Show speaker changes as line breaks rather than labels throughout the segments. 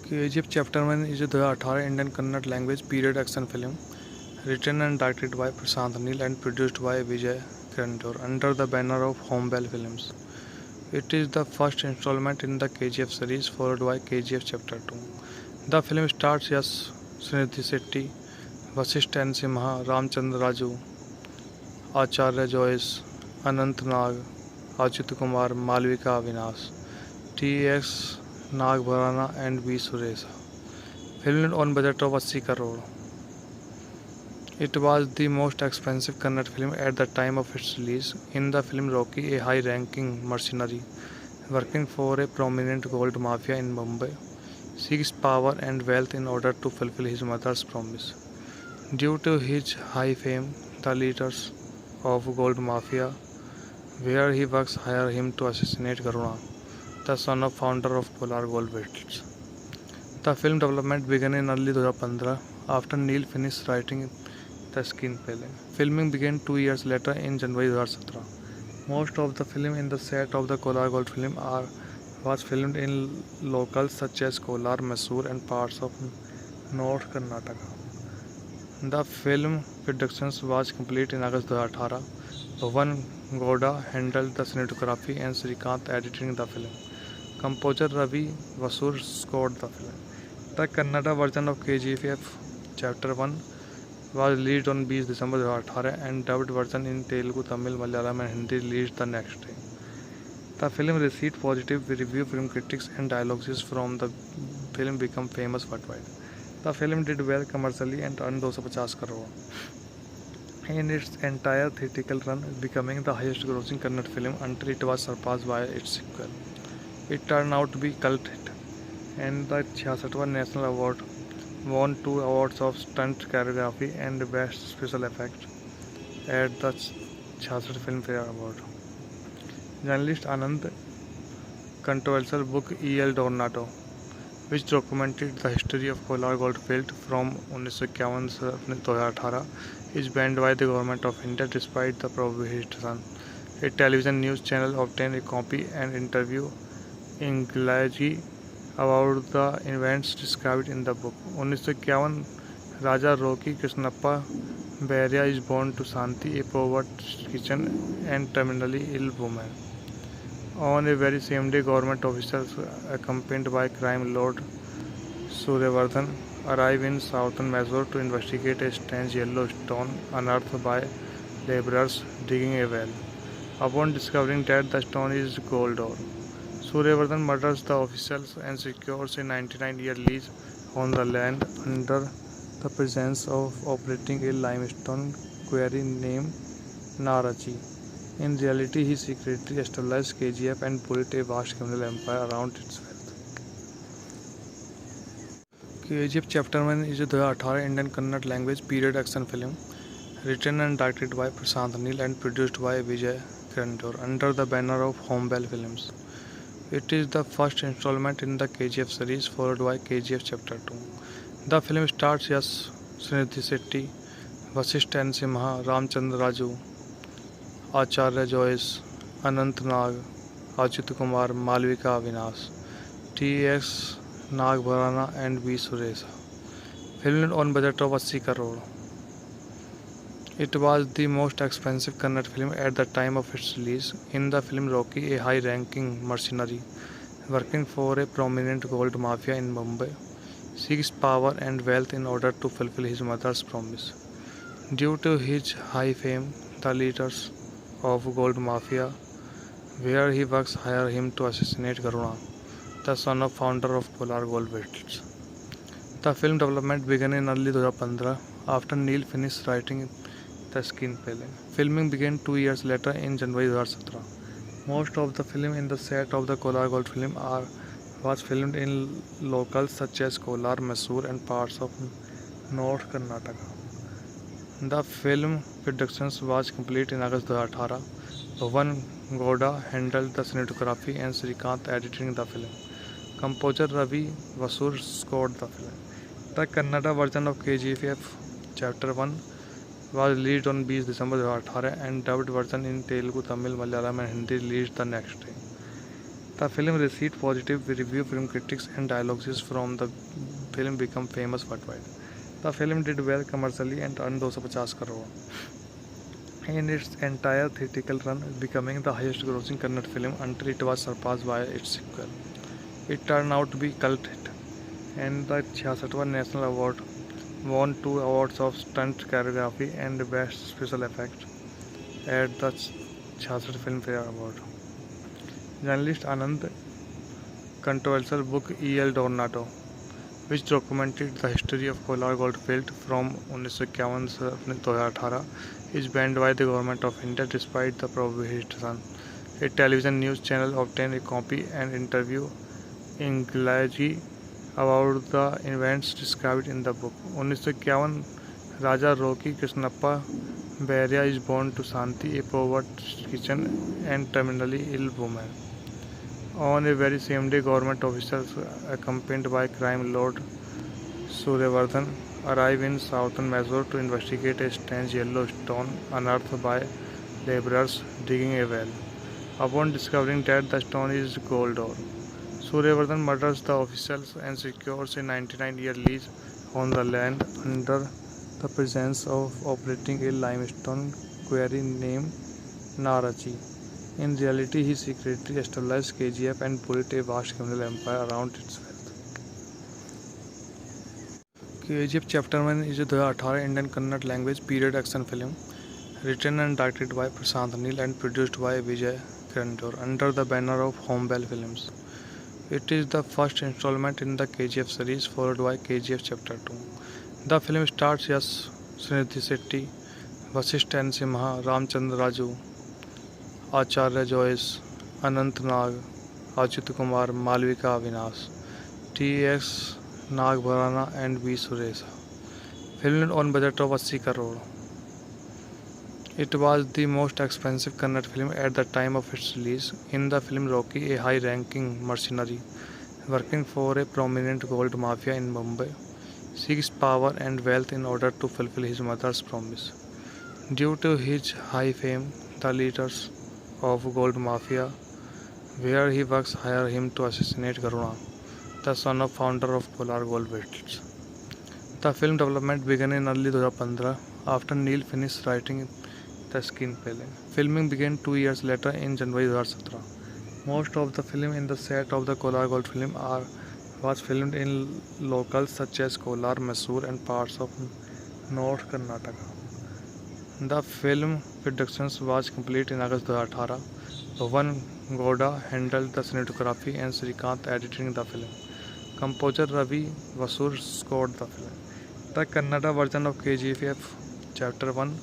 KGF Chapter 1 is a 2018 Indian Kannada language period action film written and directed by Prashant Neel and produced by Vijay Kiranjor under the banner of Homebell Films. It is the first installment in the KGF series followed by KGF Chapter 2. The film stars Yash, Srinidhi Shetty, Vasisht N. Simha, Ramchandra Raju, Acharya Joyce, Anant Nag, Ajit Kumar, Malvika Avinash, T.X. Nagbharana and V. Suresha. Filmed on budget of 80 crore. It was the most expensive Kannada film at the time of its release. In the film, Rocky, a high-ranking mercenary working for a prominent gold mafia in Mumbai, seeks power and wealth in order to fulfill his mother's promise. Due to his high fame, the leaders of gold mafia, where he works, hire him to assassinate Karuna, the son of founder of Kolar Gold Fields. The film development began in early 2015 after Neil finished writing the screenplay. Filming began 2 years later in January 2017. Most of the film in the set of the Kolar Gold film was filmed in locals such as Kolar, Mysore and parts of North Karnataka. The film production was complete in August 2018. Bhavan Gowda handled the cinematography and Srikant editing the film. Composer Ravi Vasur scored the film. The Kannada version of KGF Chapter 1 was released on 20 December 2018 and dubbed version in Telugu, Tamil, Malayalam and Hindi released the next day. The film received positive reviews from critics and dialogues from the film became famous worldwide. The film did well commercially and earned 250 crore in its entire theatrical run, becoming the highest grossing Kannada film until it was surpassed by its sequel. It turned out to be a cult hit and the 66th National Award won 2 awards of stunt choreography and best special effects at the 66th Filmfare Award. Journalist Anand controversial book E.L. Dornato, which documented the history of Kolar Goldfield from 1951 to 2018, is banned by the Government of India despite the prohibition. A television news channel obtained a copy and interview in Gilagi about the events described in the book. 1951 Raja Rocky Krishnappa Beria is born to Santi, a poverty kitchen and terminally ill woman. On a very same day, government officials accompanied by crime lord Suryavardhan arrive in southern Mysore to investigate a strange yellow stone unearthed by laborers digging a well. Upon discovering that the stone is gold ore, Suryavardhan murders the officials and secures a 99-year lease on the land under the presence of operating a limestone quarry named Narachi. In reality, he secretly established KGF and built a vast criminal empire around its wealth. KGF Chapter 1 is a 2018 Indian Kannada language period action film written and directed by Prashant Neel and produced by Vijay Kiranjor under the banner of Homebell Films. It is the first installment in the KGF series followed by KGF Chapter 2. The film stars Yash, Srinidhi Shetty, Vasisht N. Simha, Ramchandra Raju, Acharya Joyce, Anant Nag, Ajit Kumar, Malvika Avinash, T.X. Nagbharana and V. Suresha. Filmed on budget of 80 crore. It was the most expensive Kannada film at the time of its release. In the film, Rocky, a high-ranking mercenary working for a prominent gold mafia in Mumbai, seeks power and wealth in order to fulfill his mother's promise. Due to his high fame, the leaders of gold mafia, where he works, hire him to assassinate Karuna, the son of founder of Kolar Gold Fields. The film development began in early 2015 after Neil finished writing the screenplay. Filming began 2 years later in January 2017. Most of the film in the set of the Kolar Gold film was filmed in locals such as Kolar, Mysore and parts of North Karnataka. The film production was complete in August 2018. Bhavan Gowda handled the cinematography and Srikant editing the film. Composer Ravi Vasur scored the film. The Kannada version of KGF Chapter 1 was released on 20 December 2018 and dubbed version in Telugu, Tamil, Malayalam and Hindi released the next day. The film received positive review from critics and dialogues from the film became famous worldwide. The film did well commercially and earned 250 crore in its entire theatrical run, becoming the highest grossing Kannada film until it was surpassed by its sequel. It turned out to be a cult hit, and the 66th National Award won 2 awards of Stunt Choreography and Best Special Effects at the 66th Filmfare Award. Journalist Anand controversial book E.L. Tornado, which documented the history of Kolar Goldfield from 1951 से 2018, is banned by the Government of India despite the prohibition. A television news channel obtained a copy and interview Inglaji about the events described in the book. 1951 Raja Roki Krishnappa Beria is born to Santi, a poverty-stricken and terminally ill woman. On a very same day, government officials, accompanied by crime lord Suryavardhan, arrive in southern Mysore to investigate a strange yellow stone unearthed by laborers digging a well. Upon discovering that the stone is gold ore, Suryavardhan murders the officials and secures a 99-year lease on the land under the presence of operating a limestone quarry named Narachi. In reality, he secretly established KGF and built a vast criminal empire around its wealth. KGF Chapter 1 is a 2018 Indian Kannada language period action film written and directed by Prashant Neel and produced by Vijay Grantor under the banner of Homebell Films. It is the first installment in the KGF series, followed by KGF Chapter 2. The film stars Yash, Srinidhi Shetty, Vasisht N. Simha, Ramchandra Raju, Acharya Joyce, Anant Nag, Achyut Kumar, Malvika Avinash, T.S. Nagbharana and B. Suresha. Filmed on budget of 80 crore. It was the most expensive Kannada film at the time of its release. In the film, Rocky, a high-ranking mercenary working for a prominent gold mafia in Mumbai, seeks power and wealth in order to fulfill his mother's promise. Due to his high fame, the leaders of gold mafia, where he works, hire him to assassinate Karuna, the son of founder of Kolar Goldfields. The film development began in early 2015 after Neil finished writing the screenplay. Filming began 2 years later in January 2017. Most of the film in the set of the Kolar Gold film was filmed in locals such as Kolar, Mysore and parts of North Karnataka. The film production was complete in August 2018. Bhavan Gowda handled the cinematography and Srikanth editing the film. Composer Ravi Vasur scored the film. The Kannada version of KGF Chapter 1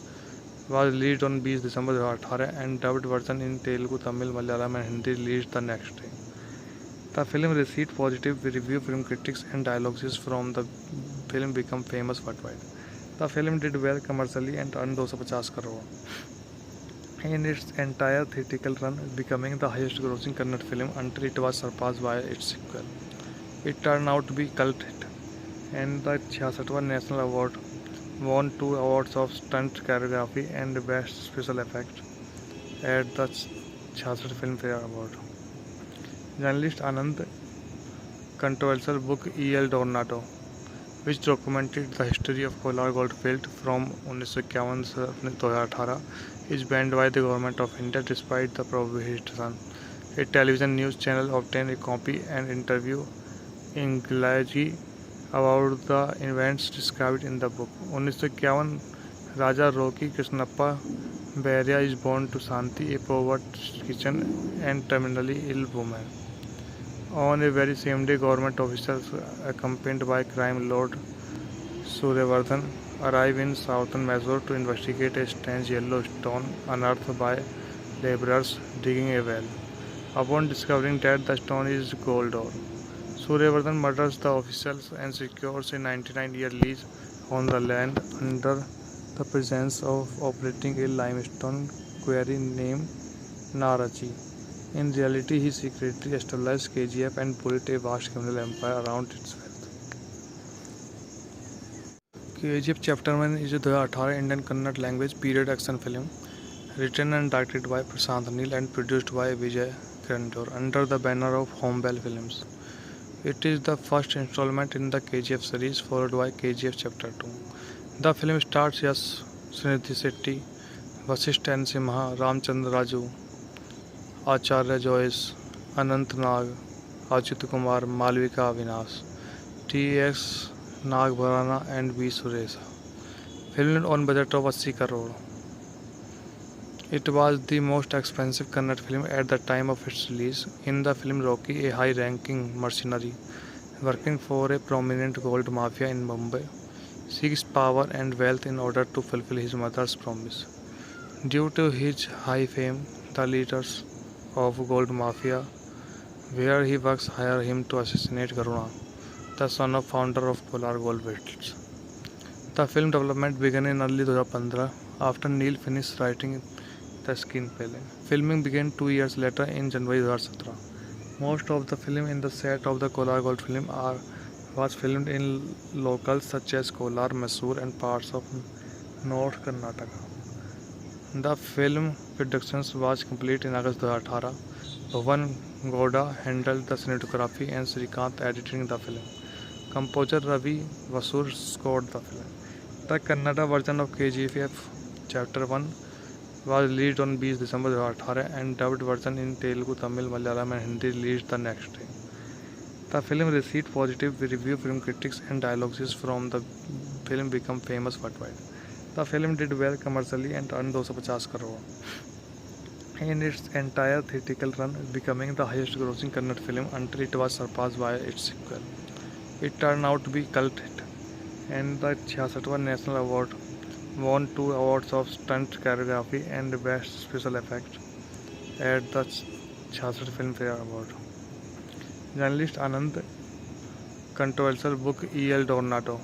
was released on 20 December 2018 and dubbed version in Telugu, Tamil, Malayalam and Hindi released the next day. The film received positive review from critics and dialogues from the film became famous worldwide. The film did well commercially and earned 250 crore in its entire theatrical run, becoming the highest grossing Kannada film until it was surpassed by its sequel. It turned out to be a cult hit, and the 66th National Award won 2 awards of Stunt Choreography and Best Special Effects at the 66th Filmfare Award. Journalist Anand controversial book E.L. Tornado, which documented the history of Kolar Goldfield from 1951 से 2018, is banned by the Government of India despite the prohibition. A television news channel obtained a copy and interview Inglaji about the events described in the book. 1951 Raja Roki Krishnappa Beria is born to Santi, a poverty-stricken and terminally ill woman. On a very same day, government officials, accompanied by crime lord Suryavardhan, arrive in southern Mysore to investigate a strange yellow stone unearthed by laborers digging a well. Upon discovering that the stone is gold ore, Suryavardhan murders the officials and secures a 99-year lease on the land under the presence of operating a limestone quarry named Narachi. In reality, he secretly established KGF and built a vast criminal empire around its wealth. KGF Chapter 1 is a 2018 Indian Kannada language period action film written and directed by Prashant Neel and produced by Vijay grandeur under the banner of Homebell Films. It is the first installment in the KGF series, followed by KGF Chapter 2. The film stars Yash, Srinidhi Shetty, Vasisht N. Simha, Ramchandra Raju, Acharya Joyce, Anant Nag, Ajit Kumar, Malvika Avinash, T.S. Nagbharana and V. Suresha. Filmed on budget of 80 crore. It was the most expensive Kannada film at the time of its release. In the film, Rocky, a high-ranking mercenary working for a prominent gold mafia in Mumbai, seeks power and wealth in order to fulfill his mother's promise. Due to his high fame, the leaders of gold mafia, where he works, hire him to assassinate Karuna, the son of founder of Polar Gold Metals. The film development began in early 2015 after Neil finished writing the screenplay. Filming began 2 years later in January 2017. Most of the film in the set of the Kolar Gold film was filmed in locals such as Kolar, Mysore and parts of North Karnataka. The film production was complete in August 2018. Bhavan Gowda handled the cinematography and Srikanth editing the film. Composer Ravi Vasur scored the film. The Kannada version of KGF Chapter 1 was released on 20 December 2018 and dubbed version in Telugu, Tamil, Malayalam and Hindi released the next day. The film received positive review from critics and dialogues from the film became famous worldwide. The film did well commercially and earned 250 crore in its entire theatrical run, becoming the highest grossing Kannada film until it was surpassed by its sequel. It turned out to be a cult hit and the 66th National Award won 2 awards of stunt choreography and best special effects at the 66th Filmfare Award. Journalist Anand controversial book E.L. Dornato,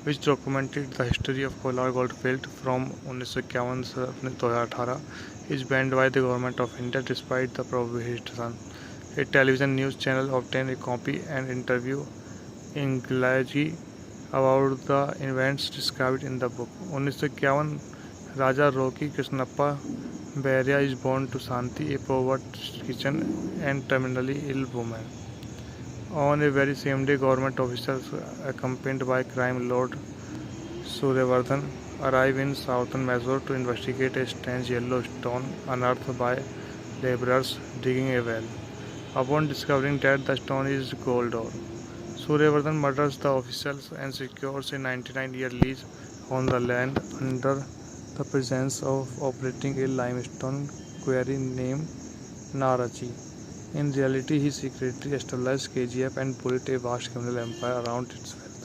which documented the history of Kolar Goldfield from 1951 to 2018, is banned by the Government of India despite the prohibition. A television news channel obtained a copy and interview in Gilagi about the events described in the book. 1951 Raja Rocky Krishnappa Beria is born to Santi, a poverty kitchen and terminally ill woman. On a very same day, government officials accompanied by crime lord Suryavardhan arrive in southern Mysore to investigate a strange yellow stone unearthed by laborers digging a well. Upon discovering that the stone is gold ore, Suryavardhan murders the officials and secures a 99-year lease on the land under the presence of operating a limestone quarry named Narachi. In reality, he secretly established KGF and built a vast criminal empire around its wealth.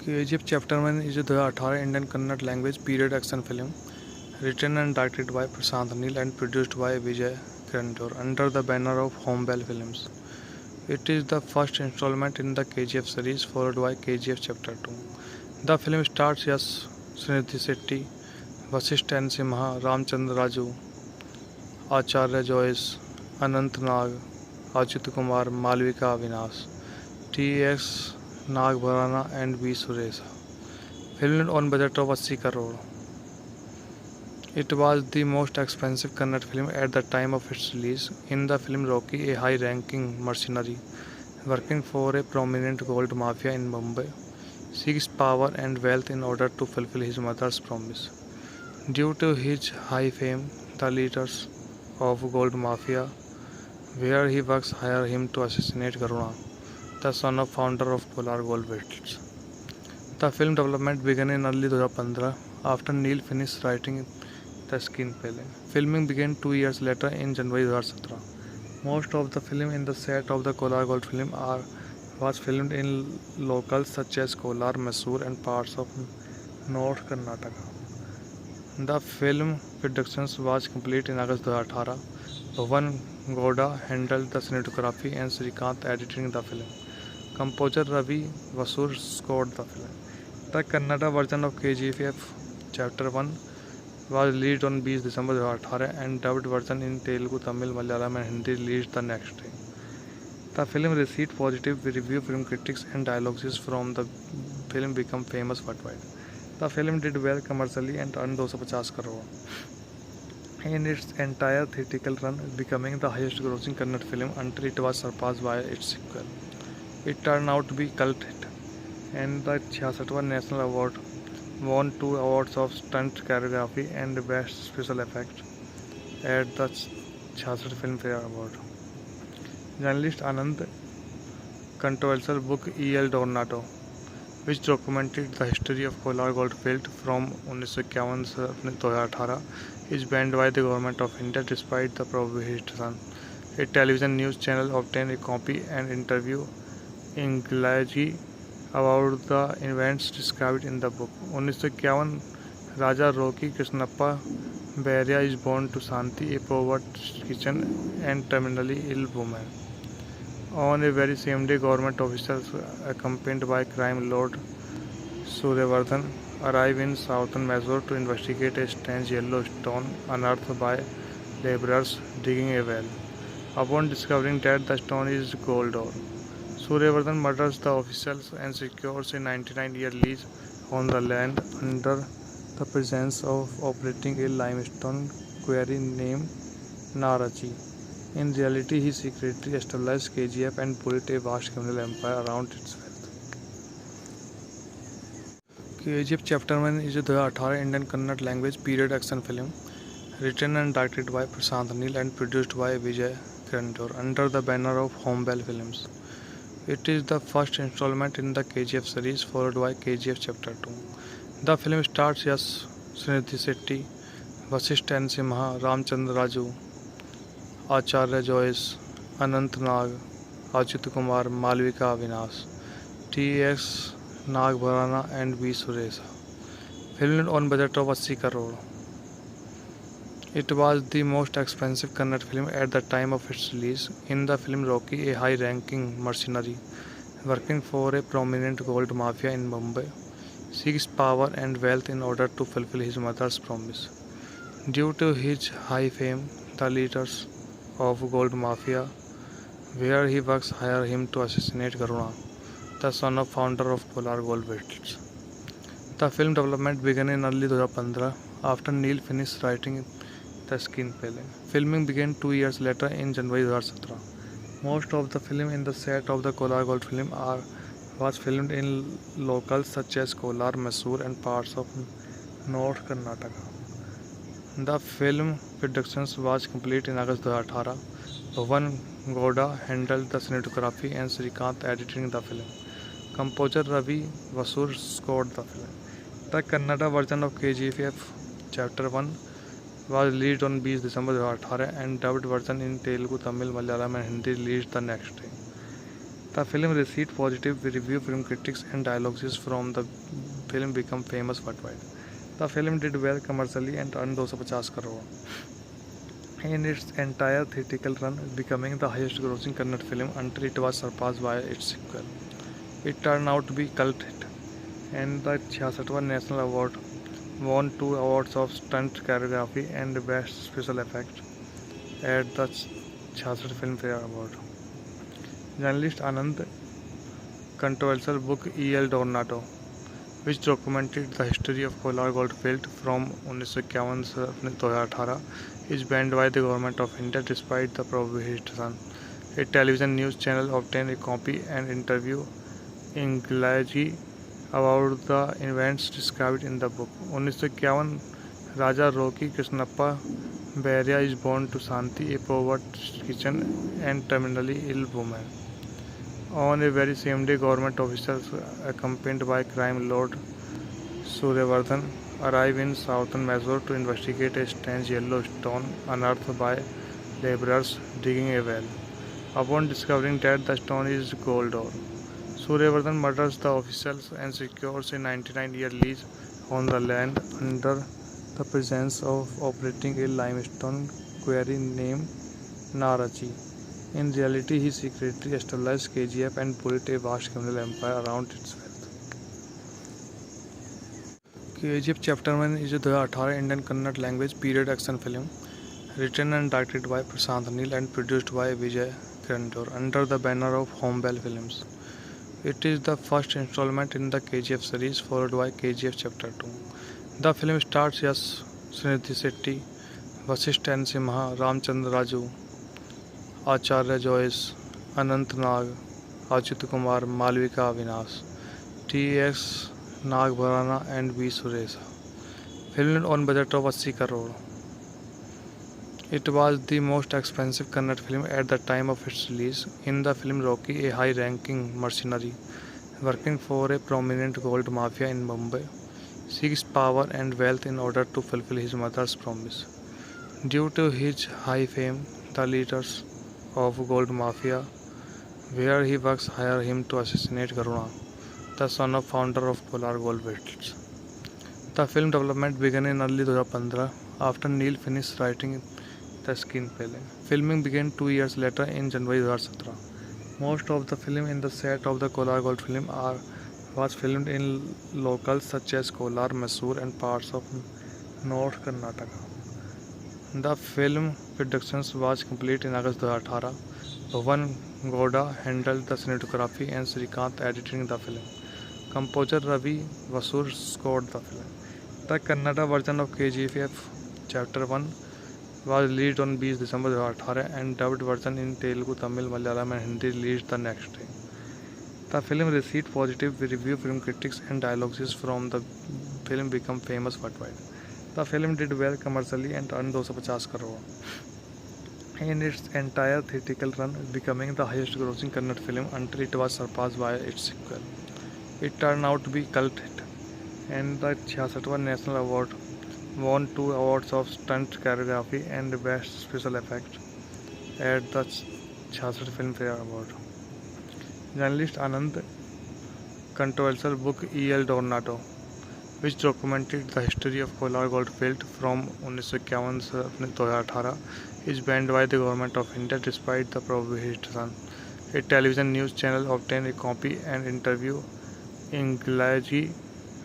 KGF Chapter 1 is a 2018 Indian Kannada language period action film written and directed by Prashant Neel and produced by Vijay Grandeur under the banner of Homebell Films. It is the first installment in the KGF series, followed by KGF Chapter 2. The film stars Yash, Srinidhi Shetty, Vasisht N. Simha, Ramchandra Raju, Acharya Joyce, Anant Nag, Ajit Kumar, Malvika Avinash, T.S. Nagbharana and V. Suresha. Filmed on budget of 80 crore. It was the most expensive Kannada film at the time of its release. In the film, Rocky, a high-ranking mercenary working for a prominent gold mafia in Mumbai, seeks power and wealth in order to fulfill his mother's promise. Due to his high fame, the leaders of gold mafia, where he works, hire him to assassinate Karuna, the son of founder of Polar Gold Metals. The film development began in early 2015 after Neil finished writing the screenplay. Filming began 2 years later in January 2017. Most of the film in the set of the Kolar Gold film was filmed in locals such as Kolar, Mysore and parts of North Karnataka. The film production was complete in August 2018. Bhavan Gowda handled the cinematography and Srikanth editing the film. Composer Ravi Vasur scored the film. The Kannada version of KGF Chapter 1 was released on 20 December 2018 and dubbed version in Telugu, Tamil, Malayalam and Hindi released the next day. The film received positive review from critics and dialogues from the film became famous worldwide. The film did well commercially and earned 250 crore in its entire theatrical run, becoming the highest grossing Kannada film until it was surpassed by its sequel. It turned out to be a cult hit, and the 66th National Award won 2 awards of Stunt Choreography and Best Special Effects at the 66th Filmfare Award. Journalist Anand controversial book E. L. Dornato, which documented the history of Kolar Goldfield from 1951 to 2018, is banned by the Government of India despite the prohibition. A television news channel obtained a copy and interview in Galaji about the events described in the book. 1951 Raja Roki Krishnappa Beria is born to Santi, a poverty kitchen and terminally ill woman. On a very same day, government officials, accompanied by crime lord Suryavardhan, arrive in southern Mysore to investigate a strange yellow stone unearthed by laborers digging a well. Upon discovering that the stone is gold ore, Suryavardhan murders the officials and secures a 99-year lease on the land under the presence of operating a limestone quarry named Narachi. In reality, he secretly established KGF and built a vast criminal empire around its wealth. KGF Chapter 1 is a 2018 Indian Kannada language period action film written and directed by Prashant Neel and produced by Vijay Kirantor under the banner of Homebell Films. It is the first installment in the KGF series, followed by KGF Chapter 2. The film stars Yash, Srinidhi Shetty, Vasisht N. Simha, Ramchandra Raju, Acharya Joyce, Anant Nag, Ajit Kumar, Malvika Avinash, T.S. Nagbharana and V. Suresha. Filmed on budget of 80 crore. It was the most expensive Kannada film at the time of its release. In the film, Rocky, a high-ranking mercenary working for a prominent gold mafia in Mumbai, seeks power and wealth in order to fulfill his mother's promise. Due to his high fame, the leaders of Gold Mafia, where he works, hire him to assassinate Karuna, the son of founder of Kolar Goldfields. The film development began in early 2015 after Neil finished writing the screenplay. Filming began 2 years later in January 2017. Most of the film in the set of the Kolar Goldfield was filmed in locals such as Kolar, Mysore and parts of North Karnataka. The film production was complete in August 2018. Bhuvan Gowda handled the cinematography and Srikanth editing the film. Composer Ravi Vasur scored the film. The Kannada version of KGF Chapter 1 was released on 20 December 2018 and dubbed version in Telugu, Tamil, Malayalam and Hindi released the next day. The film received positive reviews from critics and dialogues from the film became famous worldwide. The film did well commercially and earned 250 crore in its entire theatrical run, becoming the highest grossing Kannada film until it was surpassed by its sequel. It turned out to be a cult hit, and the 66th National Award won 2 awards of Stunt Choreography and Best Special Effects at the 66th Filmfare Award. Journalist Anand controversial book E. L. Dornato, which documented the history of Kolar Goldfield from 1951 to 2018, is banned by the Government of India despite the prohibition. A television news channel obtained a copy and interview in Galaji about the events described in the book. 1951 Raja Roki Krishnappa Beria is born to Santi, a poverty kitchen and terminally ill woman. On a very same day, government officials, accompanied by crime lord Suryavardhan, arrive in southern Mysore to investigate a strange yellow stone unearthed by laborers digging a well. Upon discovering that the stone is gold ore, Suryavardhan murders the officials and secures a 99-year lease on the land under the presence of operating a limestone quarry named Narachi. In reality, he secretly established KGF and built a vast criminal empire around its wealth. KGF Chapter 1 is a 2018 Indian Kannada language period action film written and directed by Prashant Neel and produced by Vijay Kirantor under the banner of Homebell Films. It is the first installment in the KGF series, followed by KGF Chapter 2. The film stars Yash, Srinidhi Shetty, Vasishta N Simha, Ramachandra Raju, Acharya Jois, Anant Nag, Achyuth Kumar, Malavika Avinash, T.S. Nagbharana and V. Suresha. Filmed on budget of 80 crore. It was the most expensive Kannada film at the time of its release. In the film, Rocky, a high-ranking mercenary working for a prominent gold mafia in Mumbai, seeks power and wealth in order to fulfill his mother's promise. Due to his high fame, the leaders of gold mafia, where he works, hire him to assassinate Karuna, the son of founder of Kolar Gold Fields. The film development began in early 2015 after Neil finished writing the screenplay. Filming began 2 years later in January 2017. Most of the film in the set of the Kolar Gold film was filmed in locals such as Kolar, Mysore and parts of North Karnataka. The film production was complete in August 2018. Bhavan Gowda handled the cinematography and Srikant editing the film. Composer Ravi Vasur scored the film. The Kannada version of KGF Chapter 1 was released on 20 December 2018 and dubbed version in Telugu, Tamil, Malayalam and Hindi released the next day. The film received positive reviews from critics and dialogues from the film became famous worldwide. The film did well commercially and earned 250 crore in its entire theatrical run, becoming the highest grossing Kannada film until it was surpassed by its sequel. It turned out to be a cult hit, and the 66th National Award won 2 awards of Stunt Choreography and Best Special Effects at the 66th Filmfare Award. Journalist Anand controversial book E.L. Dornado, which documented the history of Kolar Goldfield from 1951 to 2018, is banned by the Government of India despite the prohibition. A television news channel obtained a copy and interview in Gilagi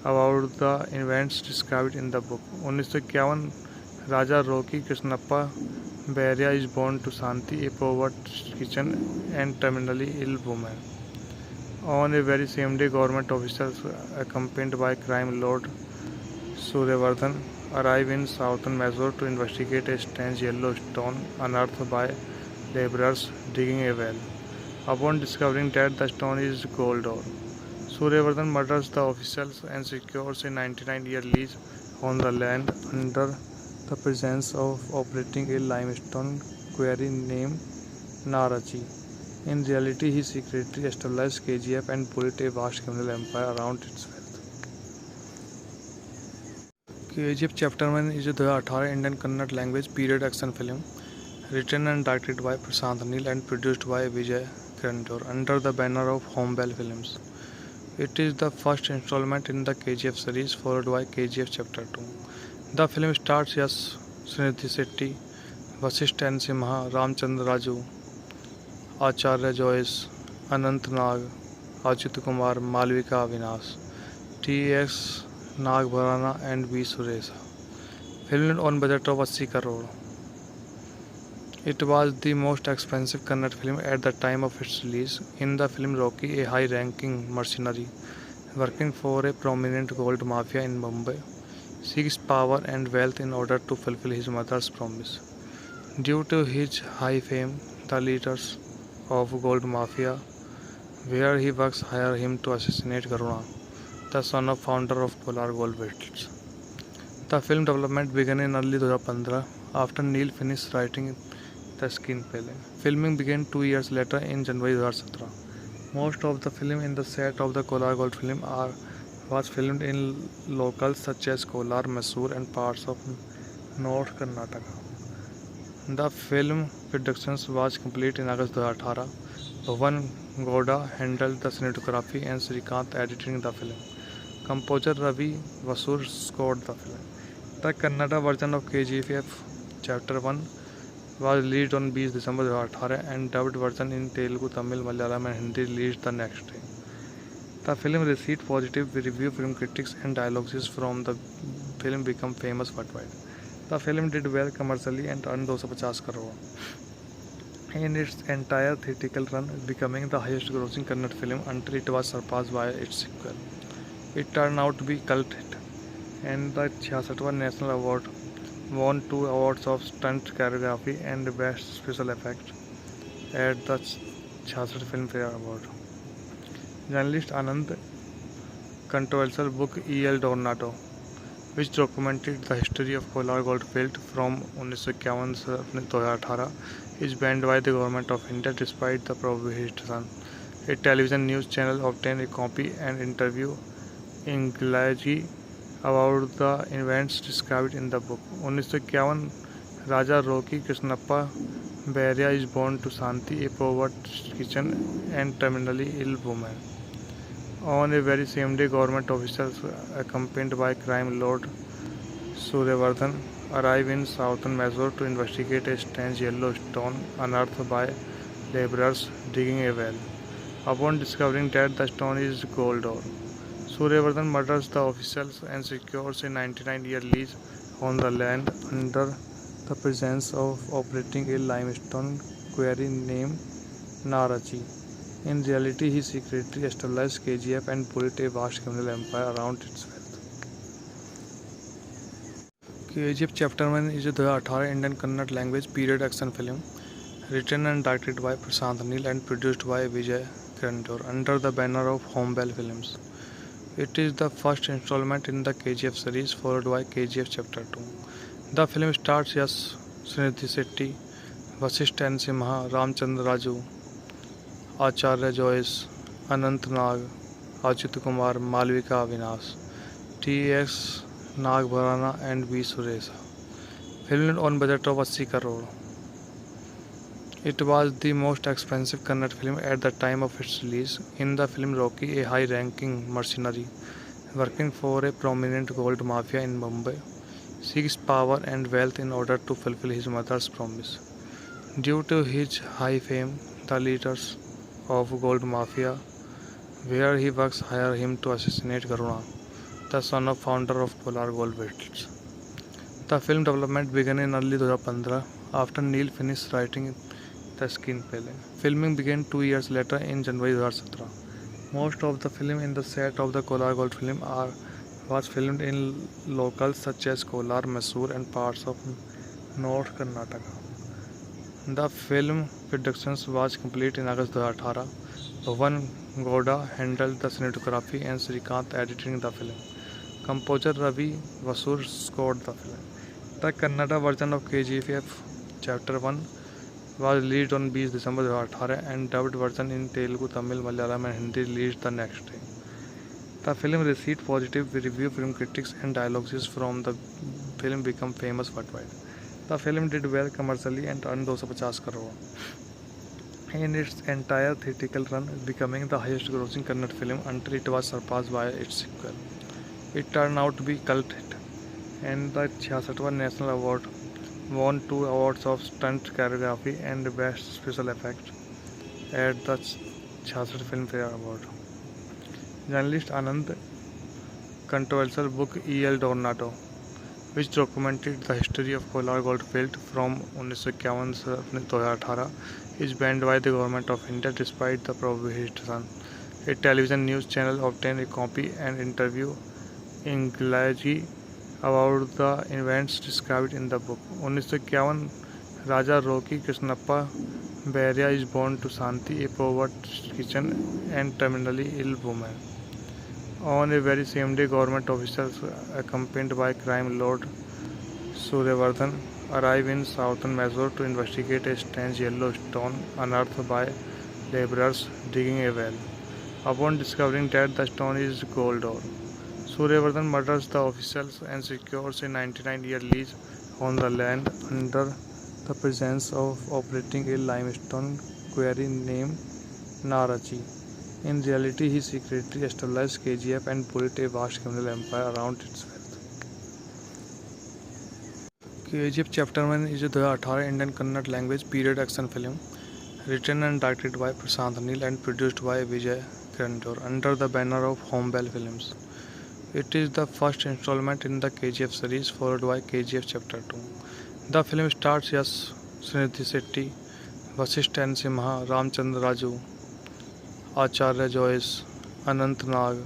about the events described in the book. 1951 Raja Rocky Krishnappa Beria is born to Santi, a poverty kitchen and terminally ill woman. On a very same day, government officers accompanied by crime lord Suryavardhan arrive in southern Mysore to investigate a strange yellow stone unearthed by laborers digging a well. Upon discovering that the stone is gold ore, Suryavardhan murders the officials and secures a 99-year lease on the land under the presence of operating a limestone quarry named Narachi. In reality, he secretly established KGF and built a vast criminal empire around its wealth. KGF Chapter 1 is a 2018 Indian Kannada language period action film written and directed by Prashant Neel and produced by Vijay Kiranjor under the banner of Homebell Films. It is the first installment in the KGF series, followed by KGF Chapter 2. The film stars Yash Srinidhi Shetty, Vasisht N. Simha, Ramchandra Raju, Acharya Joyce, Anant Nag, Achyut Kumar, Malvika Avinash, T.S. Nagbharana and V. Suresha. Filmed on budget of 80 crore. It was the most expensive Kannada film at the time of its release. In the film, Rocky, a high-ranking mercenary working for a prominent gold mafia in Mumbai, seeks power and wealth in order to fulfill his mother's promise. Due to his high fame, the leaders of gold mafia, where he works, hire him to assassinate Karuna, the son of founder of Kolar Gold Fields. The film development began in early 2015 after Neil finished writing the screenplay. Filming began 2 years later in January 2017. Most of the film in the set of the Kolar Gold film was filmed in locals such as Kolar, Mysore and parts of North Karnataka. The film production was complete in August 2018. Bhavan Gowda handled the cinematography and Srikant editing the film. Composer Ravi Vasur scored the film. The Kannada version of KGF Chapter 1 was released on 20 December 2018 and dubbed version in Telugu, Tamil, Malayalam and Hindi released the next day. The film received positive reviews from critics and dialogues from the film became famous worldwide. The film did well commercially and earned 250 crore in its entire theatrical run, becoming the highest grossing Kannada film until it was surpassed by its sequel. It turned out to be a cult hit, and the 66th National Award won 2 awards of Stunt Choreography and Best Special Effects at the 66 Filmfare Award. Journalist Anand controversial book E. L. Tornado, which documented the history of Kolar Goldfield from 1951 से 2018, is banned by the government of India despite the prohibition. A television news channel obtained a copy and interview Inglaji about the events described in the book. 1951 Raja Roki Krishnappa Beria is born to Santi, a poverty-stricken and terminally ill woman. On a very same day, government officials, accompanied by crime lord Suryavardhan, arrive in southern Mysore to investigate a strange yellow stone unearthed by laborers digging a well. Upon discovering that the stone is gold ore, Suryavardhan murders the officials and secures a 99-year lease on the land under the presence of operating a limestone quarry named Narachi. In reality, he secretly established KGF and built a vast criminal empire around its wealth. KGF Chapter 1 is a 2018 Indian Kannada language period action film written and directed by Prashant Neel and produced by Vijay Karantor under the banner of Homebell Films. It is the first installment in the KGF series, followed by KGF Chapter 2. The film stars Yash, Srinidhi Shetty, Vasisht N. Simha, Ramchandra Raju, Acharya Joyce, Anant Nag, Achyut Kumar, Malvika Avinash, T.S. Nagbharana and B. Suresha. Filmed on budget of 80 crore. It was the most expensive Kannada film at the time of its release. In the film, Rocky, a high-ranking mercenary working for a prominent gold mafia in Mumbai, seeks power and wealth in order to fulfill his mother's promise. Due to his high fame, the leaders of gold mafia where he works hire him to assassinate Karuna, the son of founder of Kolar Goldfields. The film development began in early 2015 after Neil finished writing the screenplay. Filming began 2 years later in January 2017. Most of the film in the set of the Kolar Gold film was filmed in locals such as Kolar, Mysore and parts of North Karnataka. The film production was complete in August 2018. Bhavan Gowda handled the cinematography and Srikanth editing the film. Composer Ravi Vasur scored the film. The Kannada version of KGF Chapter 1 was released on 20 December 2018 and dubbed version in Telugu, Tamil, Malayalam and Hindi released the next day. The film received positive review from critics and dialogues from the film became famous worldwide. The film did well commercially and earned 250 crore in its entire theatrical run, becoming the highest grossing Kannada film until it was surpassed by its sequel. It turned out to be a cult hit, and the 66th National Award won 2 awards of Stunt Choreography and Best Special Effects at the 66th Filmfare Award. Journalist Anand controversial book E. L. Tornado, which documented the history of Kolar Goldfield from 1951 से 2018, is banned by the government of India despite the prohibition. A television news channel obtained a copy and interview Inglaji about the events described in the book. 1951 Raja Roki Krishnappa Beria is born to Santi, a poverty-stricken and terminally ill woman. On a very same day, government officials, accompanied by crime lord Suryavardhan, arrive in southern Mysore to investigate a strange yellow stone unearthed by laborers digging a well. Upon discovering that the stone is gold ore, Suryavardhan murders the officials and secures a 99-year lease on the land under the presence of operating a limestone quarry named Narachi. In reality, he secretly established KGF and built a vast criminal empire around its wealth. KGF Chapter 1 is a 2018 Indian Kannada language period action film written and directed by Prashant Neel and produced by Vijay Karantor under the banner of Homebell Films. It is the first installment in the KGF series, followed by KGF Chapter 2. The film stars Yash, Srinidhi Shetty, Vasisht N. Simha, Ramchandra Raju, Acharya Joyce, Anant Nag,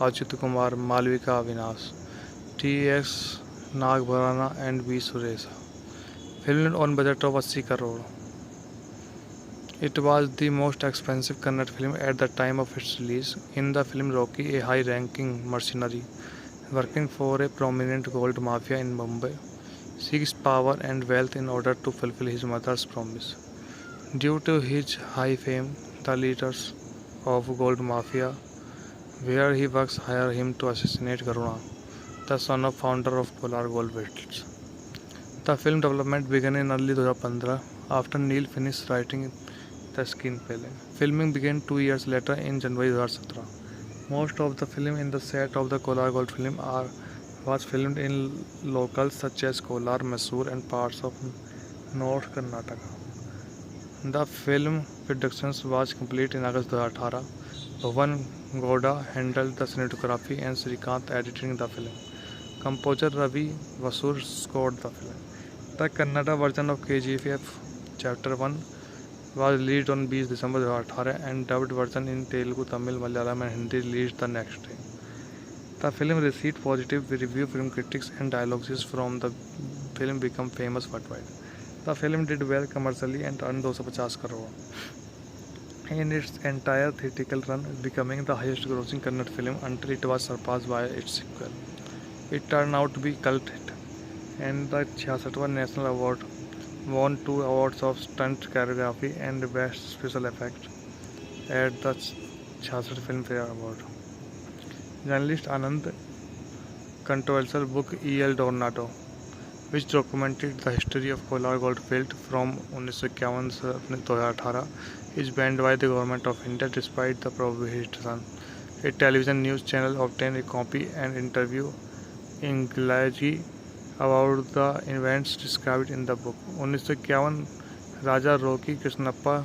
Achyut Kumar, Malvika Avinash, T.S. Nagbharana and V. Suresha. Filmed on budget of 80 crore. It was the most expensive Kannada film at the time of its release. In the film, Rocky, a high-ranking mercenary working for a prominent gold mafia in Mumbai, seeks power and wealth in order to fulfill his mother's promise. Due to his high fame, the leaders of gold mafia, where he works, hire him to assassinate Karuna, the son of founder of Polar Gold Metals. The film development began in early 2015 after Neil finished writing the screenplay. Filming began 2 years later in January 2017. Most of the film in the set of the Kolar Gold film was filmed in locals such as Kolar, Mysore and parts of North Karnataka. The film production was complete in August 2018. Bhuvan Gowda handled the cinematography and Srikanth editing the film. Composer Ravi Vasur scored the film. The Kannada version of KGF Chapter 1 was released on 20 December 2018 and dubbed version in Telugu, Tamil, Malayalam and Hindi released the next day. The film received positive review from critics and dialogues from the film became famous worldwide. The film did well commercially and earned 250 crore in its entire theatrical run, becoming the highest grossing Kannada film until it was surpassed by its sequel. It turned out to be a cult hit and the 66th National Award won 2 awards of stunt choreography and best special effects at the 66th Filmfare Award. Journalist Anand controversial book E.L. Tornado, which documented the history of Kolar Goldfield from 1951 to 2018, is banned by the Government of India despite the prohibition. A television news channel obtained a copy and interview in Gilagi about the events described in the book. 1951 Raja Rocky Krishnappa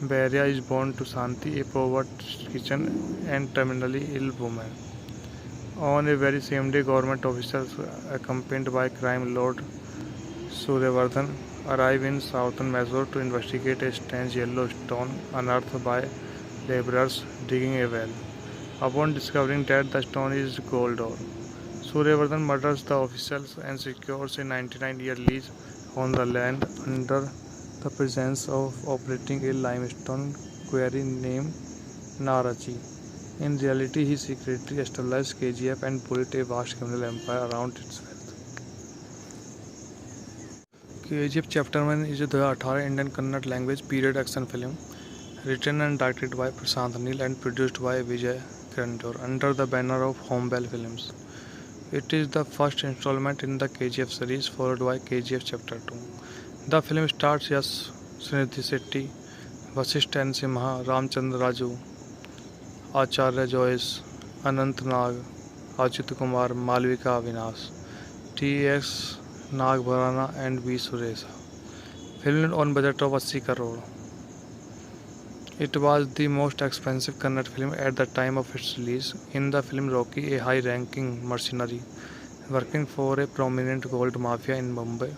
Beria is born to Shanti, a poverty kitchen and terminally ill woman. On a very same day, government officials accompanied by crime lord Suryavardhan arrive in southern Mysore to investigate a strange yellow stone unearthed by laborers digging a well. Upon discovering that the stone is gold ore, Suryavardhan murders the officials and secures a 99-year lease on the land under the presence of operating a limestone quarry named Narachi. In reality, he secretly established KGF and built a vast criminal empire around its wealth. KGF Chapter 1 is a 2018 Indian Kannada language period action film written and directed by Prashant Neel and produced by Vijay Grantor under the banner of Homebell Films. It is the first installment in the KGF series, followed by KGF Chapter 2. The film stars Yash, Srinidhi Shetty, Vasisht N. Simha, Ramchandra Raju, Acharya Joyce, Anant Nag, Ajit Kumar, Malvika Avinash, T.S. Nagbharana and V. Suresha. Filmed on budget of 80 crore. It was the most expensive Kannada film at the time of its release. In the film, Rocky, a high-ranking mercenary working for a prominent gold mafia in Mumbai,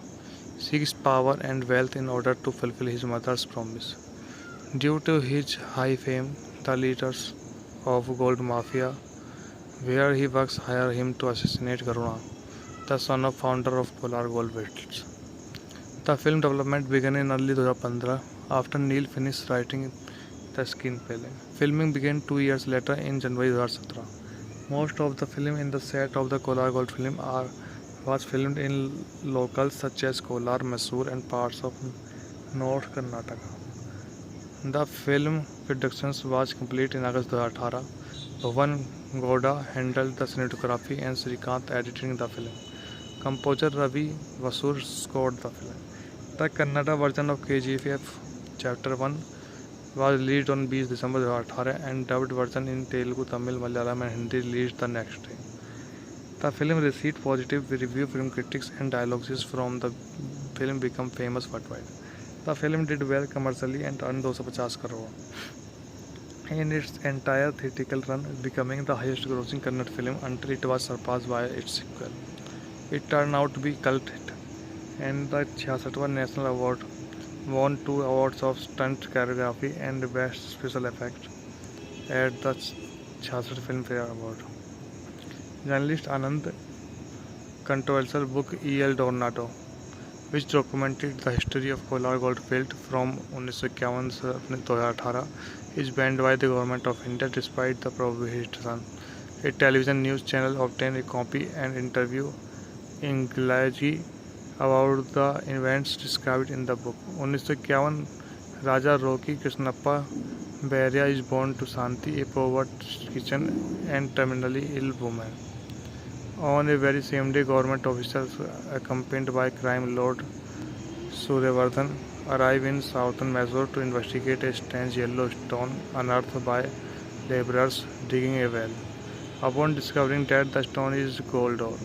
seeks power and wealth in order to fulfill his mother's promise. Due to his high fame, the leaders of gold mafia, where he works, hire him to assassinate Karuna, the son of founder of Polar Gold Metals. The film development began in early 2015 after Neil finished writing the screenplay. Filming began 2 years later in January 2017. Most of the film in the set of the Kolar Gold film was filmed in locals such as Kolar, Mysore and parts of North Karnataka. The film production was complete in August 2018. Bhuvan Gowda handled the cinematography and Srikanth editing the film. Composer Ravi Vasur scored the film. The Kannada version of KGF Chapter 1 was released on 20 December 2018 and dubbed version in Telugu, Tamil, Malayalam and Hindi released the next day. The film received positive review from critics and dialogues from the film became famous worldwide. The film did well commercially and earned 250 crore in its entire theatrical run, becoming the highest grossing Kannada film until it was surpassed by its sequel. It turned out to be a cult hit and the 66th National Award won 2 awards of stunt choreography and best special effects at the 66th Filmfare Award. Journalist Anand controversial book E. L. Dornado, which documented the history of Kolar Goldfield from 1951 से 2018, is banned by the government of India despite the prohibition. A television news channel obtained a copy and interview Inglaji about the events described in the book. 1951 Raja Roki Krishnappa Beria is born to Santi, a poverty-stricken and terminally ill woman. On a very same day, government officials, accompanied by crime lord Suryavardhan, arrive in southern Mysore to investigate a strange yellow stone unearthed by laborers digging a well. Upon discovering that the stone is gold ore,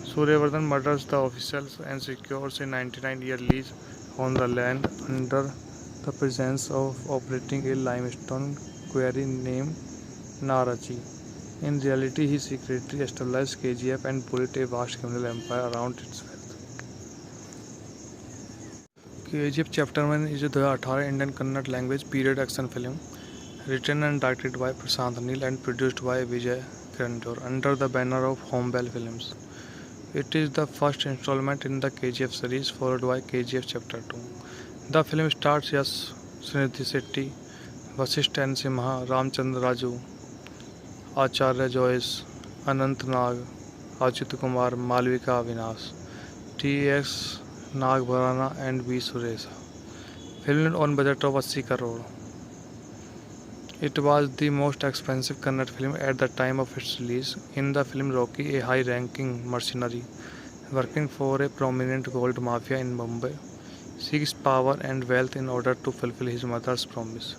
Suryavardhan murders the officials and secures a 99-year lease on the land under the presence of operating a limestone quarry named Narachi. In reality, he secretly established KGF and built a vast criminal empire around its wealth. KGF Chapter 1 is a 2018 Indian Kannada language period action film written and directed by Prashant Neel and produced by Vijay Grantor under the banner of Homebell Films. It is the first installment in the KGF series, followed by KGF Chapter 2. The film stars Yash, Srinidhi Shetty, Vasisht N. Simha, Ramchandra Raju, Acharya Joyce, Anant Nag, Ajit Kumar, Malvika Avinash, T.S. Nagbharana and V. Suresha. Filmed on budget of 80 crore. It was the most expensive Kannada film at the time of its release. In the film, Rocky, a high-ranking mercenary working for a prominent gold mafia in Mumbai, seeks power and wealth in order to fulfill his mother's promise.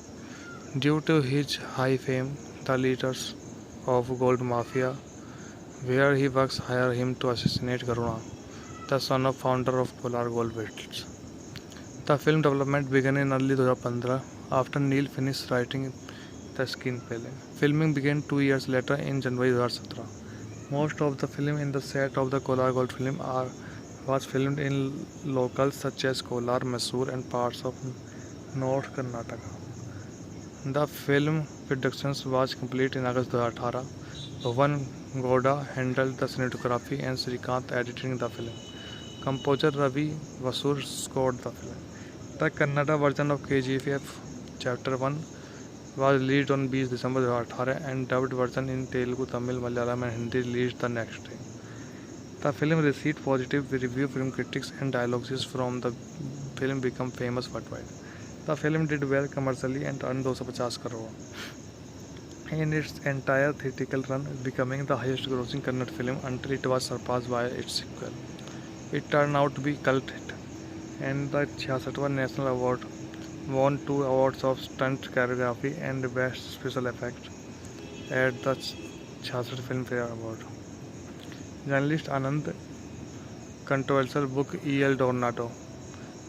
Due to his high fame, the leaders of gold mafia where he works hire him to assassinate Karuna, the son of founder of Kolar Goldfields. The film development began in early 2015 after Neil finished writing the screenplay. Filming began 2 years later in January 2017. Most of the film in the set of the Kolar Goldfield was filmed in locals such as Kolar, Mysore and parts of North Karnataka. The film production was complete in August 2018. Bhuvan Gowda handled the cinematography and Srikanth editing the film. Composer Ravi Vasur scored the film. The Kannada version of KGF Chapter 1 was released on 20 December 2018 and dubbed version in Telugu, Tamil, Malayalam and Hindi released the next day. The film received positive review from critics and dialogues from the film became famous worldwide. The film did well commercially and earned 250 crore in its entire theatrical run, becoming the highest grossing Kannada film until it was surpassed by its sequel. It turned out to be a cult hit, and the 66th National Award won 2 awards of stunt choreography and best special effects at the 66th Filmfare Award. Journalist Anand controversial book E. L. Dornado,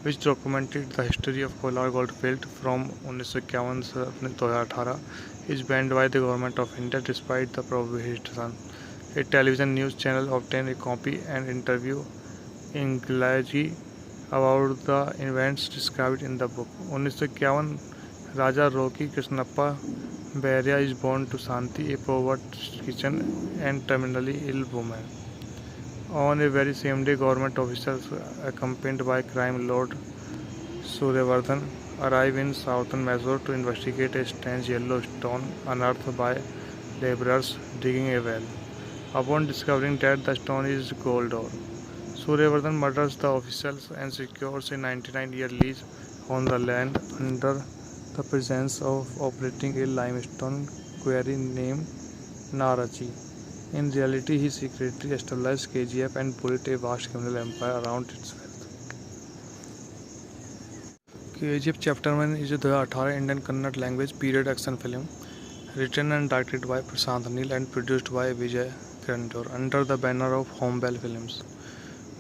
which documented the history of Kolar Goldfield from 1951 से 2018, is banned by the government of India despite the prohibition. A television news channel obtained a copy and interview Inglaji about the events described in the book. 1951 Raja Roki Krishnappa Beria is born to Santi, a poverty-stricken and terminally ill woman. On a very same day, government officials, accompanied by crime lord Suryavardhan, arrive in southern Mysore to investigate a strange yellow stone unearthed by laborers digging a well. Upon discovering that the stone is gold ore, Suryavardhan murders the officials and secures a 99-year lease on the land under the presence of operating a limestone quarry named Narachi. In reality, he secretly established KGF and built a vast criminal empire around its wealth. KGF Chapter 1 is a 2018 Indian Kannada language period action film written and directed by Prashant Neel and produced by Vijay Grantor under the banner of Homebell Films.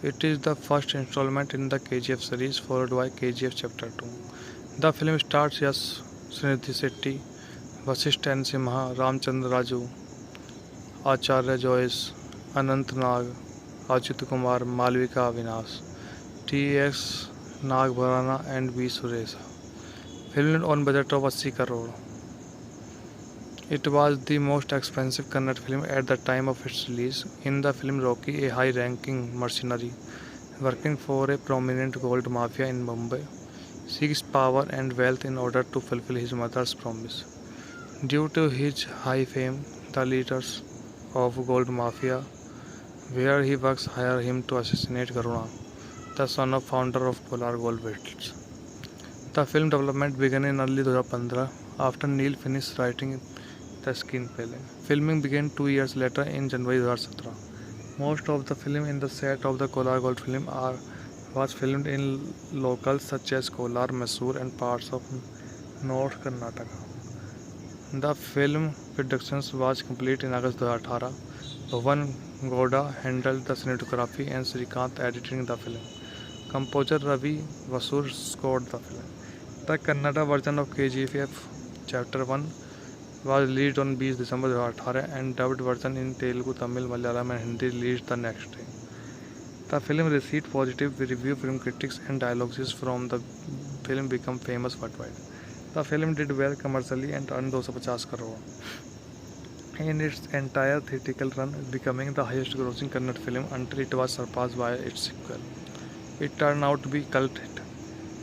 It is the first installment in the KGF series, followed by KGF Chapter 2. The film stars Yash, Srinidhi Shetty, Vasisht N. Simha, Ramchandra Raju, Acharya Joyce, Anant Nag, Ajit Kumar, Malvika Avinash, T.S. Nagbharana and V. Suresha. Filmed on budget of 80 crore. It was the most expensive Kannada film at the time of its release. In the film, Rocky, a high-ranking mercenary working for a prominent gold mafia in Mumbai, seeks power and wealth in order to fulfill his mother's promise. Due to his high fame, the leaders of gold mafia, where he works, hire him to assassinate Karuna, the son of founder of Kolar Gold Fields. The film development began in early 2015 after Neil finished writing the screenplay. Filming began 2 years later in January 2017. Most of the film in the set of the Kolar Gold film was filmed in locals such as Kolar, Mysore and parts of North Karnataka. The film production was complete in August 2018. Bhavan Gowda handled the cinematography and Srikanth editing the film. Composer Ravi Vasur scored the film. The Kannada version of KGF Chapter 1 was released on 20 December 2018 and dubbed version in Telugu, Tamil, Malayalam and Hindi released the next day. The film received positive reviews from critics and dialogues from the film became famous worldwide. The film did well commercially and earned 250 crore in its entire theatrical run, becoming the highest grossing Kannada film until it was surpassed by its sequel. It turned out to be a cult hit,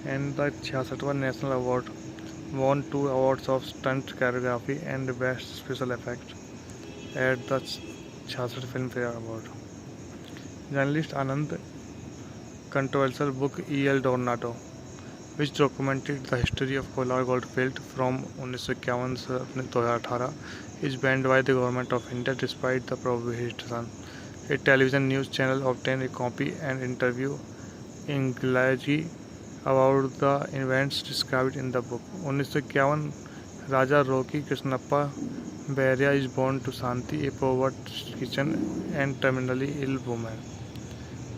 and the 66th National Award won 2 awards of Stunt Choreography and Best Special Effects at the 66th Filmfare Award. Journalist Anand controversial book E.L. Dornado, which documented the history of Kolar Goldfield from 1951 to 2018, is banned by the Government of India despite the prohibition. A television news channel obtained a copy and interview in Galaji about the events described in the book. 1951 Raja Rocky Krishnappa Beria is born to Santi, a poverty kitchen and terminally ill woman.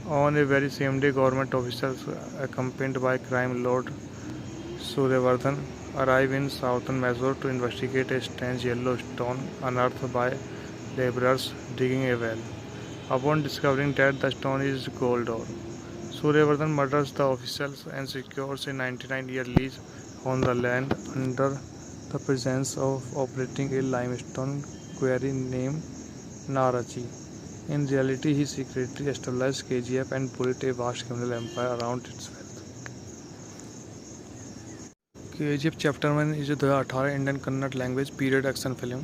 On a very same day, government officials accompanied by crime lord Suryavardhan arrive in southern Mysore to investigate a strange yellow stone unearthed by laborers digging a well. Upon discovering that the stone is gold ore, Suryavardhan murders the officials and secures a 99-year lease on the land under the presence of operating a limestone quarry named Narachi. In reality, he secretly established KGF and built a vast criminal empire around its wealth. KGF Chapter 1 is a 2018 Indian Kannada language period action film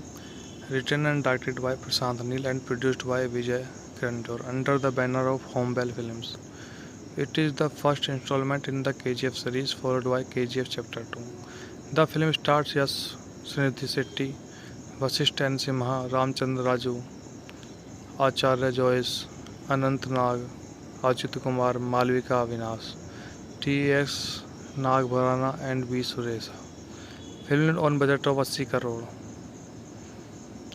written and directed by Prashant Neel and produced by Vijay Grantor under the banner of Homebell Films. It is the first installment in the KGF series, followed by KGF Chapter 2. The film stars Yash, Srinidhi Shetty, Vasisht N. Simha, Ramchandra Raju, Acharya Joyce, Anant Nag, Ajit Kumar, Malvika Avinash, T.S. Nagbharana and B. Suresha. Filmed on budget of 80 crore.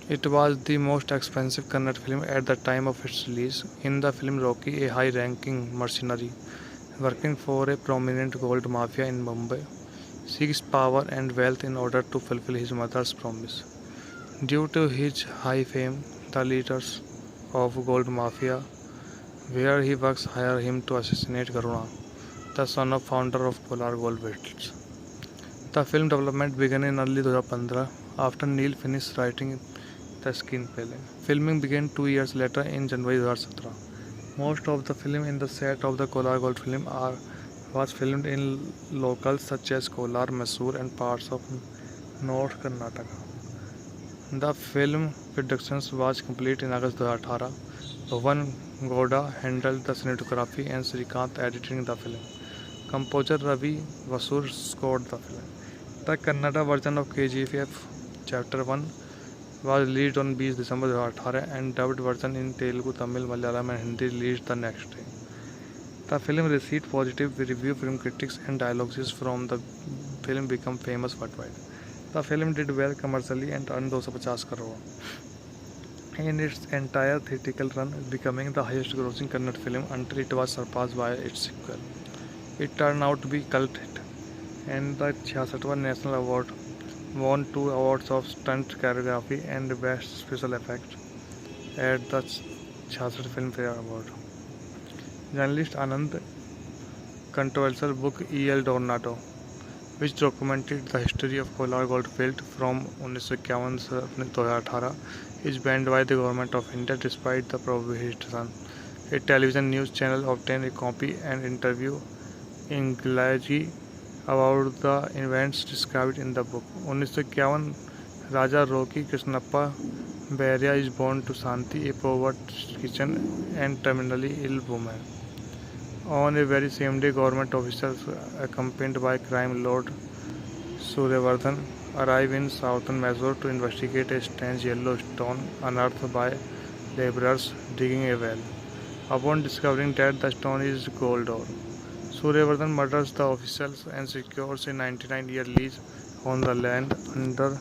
It was the most expensive Kannada film at the time of its release. In the film, Rocky, a high-ranking mercenary working for a prominent gold mafia in Mumbai, seeks power and wealth in order to fulfill his mother's promise. Due to his high fame, the leaders of gold mafia, where he works, hire him to assassinate Karuna, the son of founder of Kolar Gold Fields. The film development began in early 2015 after Neil finished writing the screenplay. Filming began 2 years later in January 2017. Most of the film in the set of the Kolar Gold film was filmed in locals such as Kolar, Mysore and parts of North Karnataka. The film production was complete in August 2018. Bhavan Gowda handled the cinematography and Srikanth editing the film. Composer Ravi Vasur scored the film. The Kannada version of KGF Chapter 1 was released on 20 December 2018 and dubbed version in Telugu, Tamil, Malayalam and Hindi released the next day. The film received positive reviews from critics and dialogues from the film became famous worldwide. The film did well commercially and earned 250 crore in its entire theatrical run, becoming the highest grossing Kannada film until it was surpassed by its sequel. It turned out to be a cult hit, and the 66th National Award won 2 awards of Stunt Choreography and Best Special Effects at the 66th Filmfare Award. Journalist Anand controversial book E.L. Dornado, which documented the history of Kolar Goldfield from 1951 से 2018, is banned by the government of India despite the prohibition. A television news channel obtained a copy and interview Inglaji about the events described in the book. 1951 Raja Roki Krishnappa Beria is born to Santi, a poverty kitchen and terminally ill woman. On a very same day, government officers accompanied by crime lord Suryavardhan arrive in southern Mysore to investigate a strange yellow stone unearthed by laborers digging a well. Upon discovering that the stone is gold ore, Suryavardhan murders the officials and secures a 99-year lease on the land under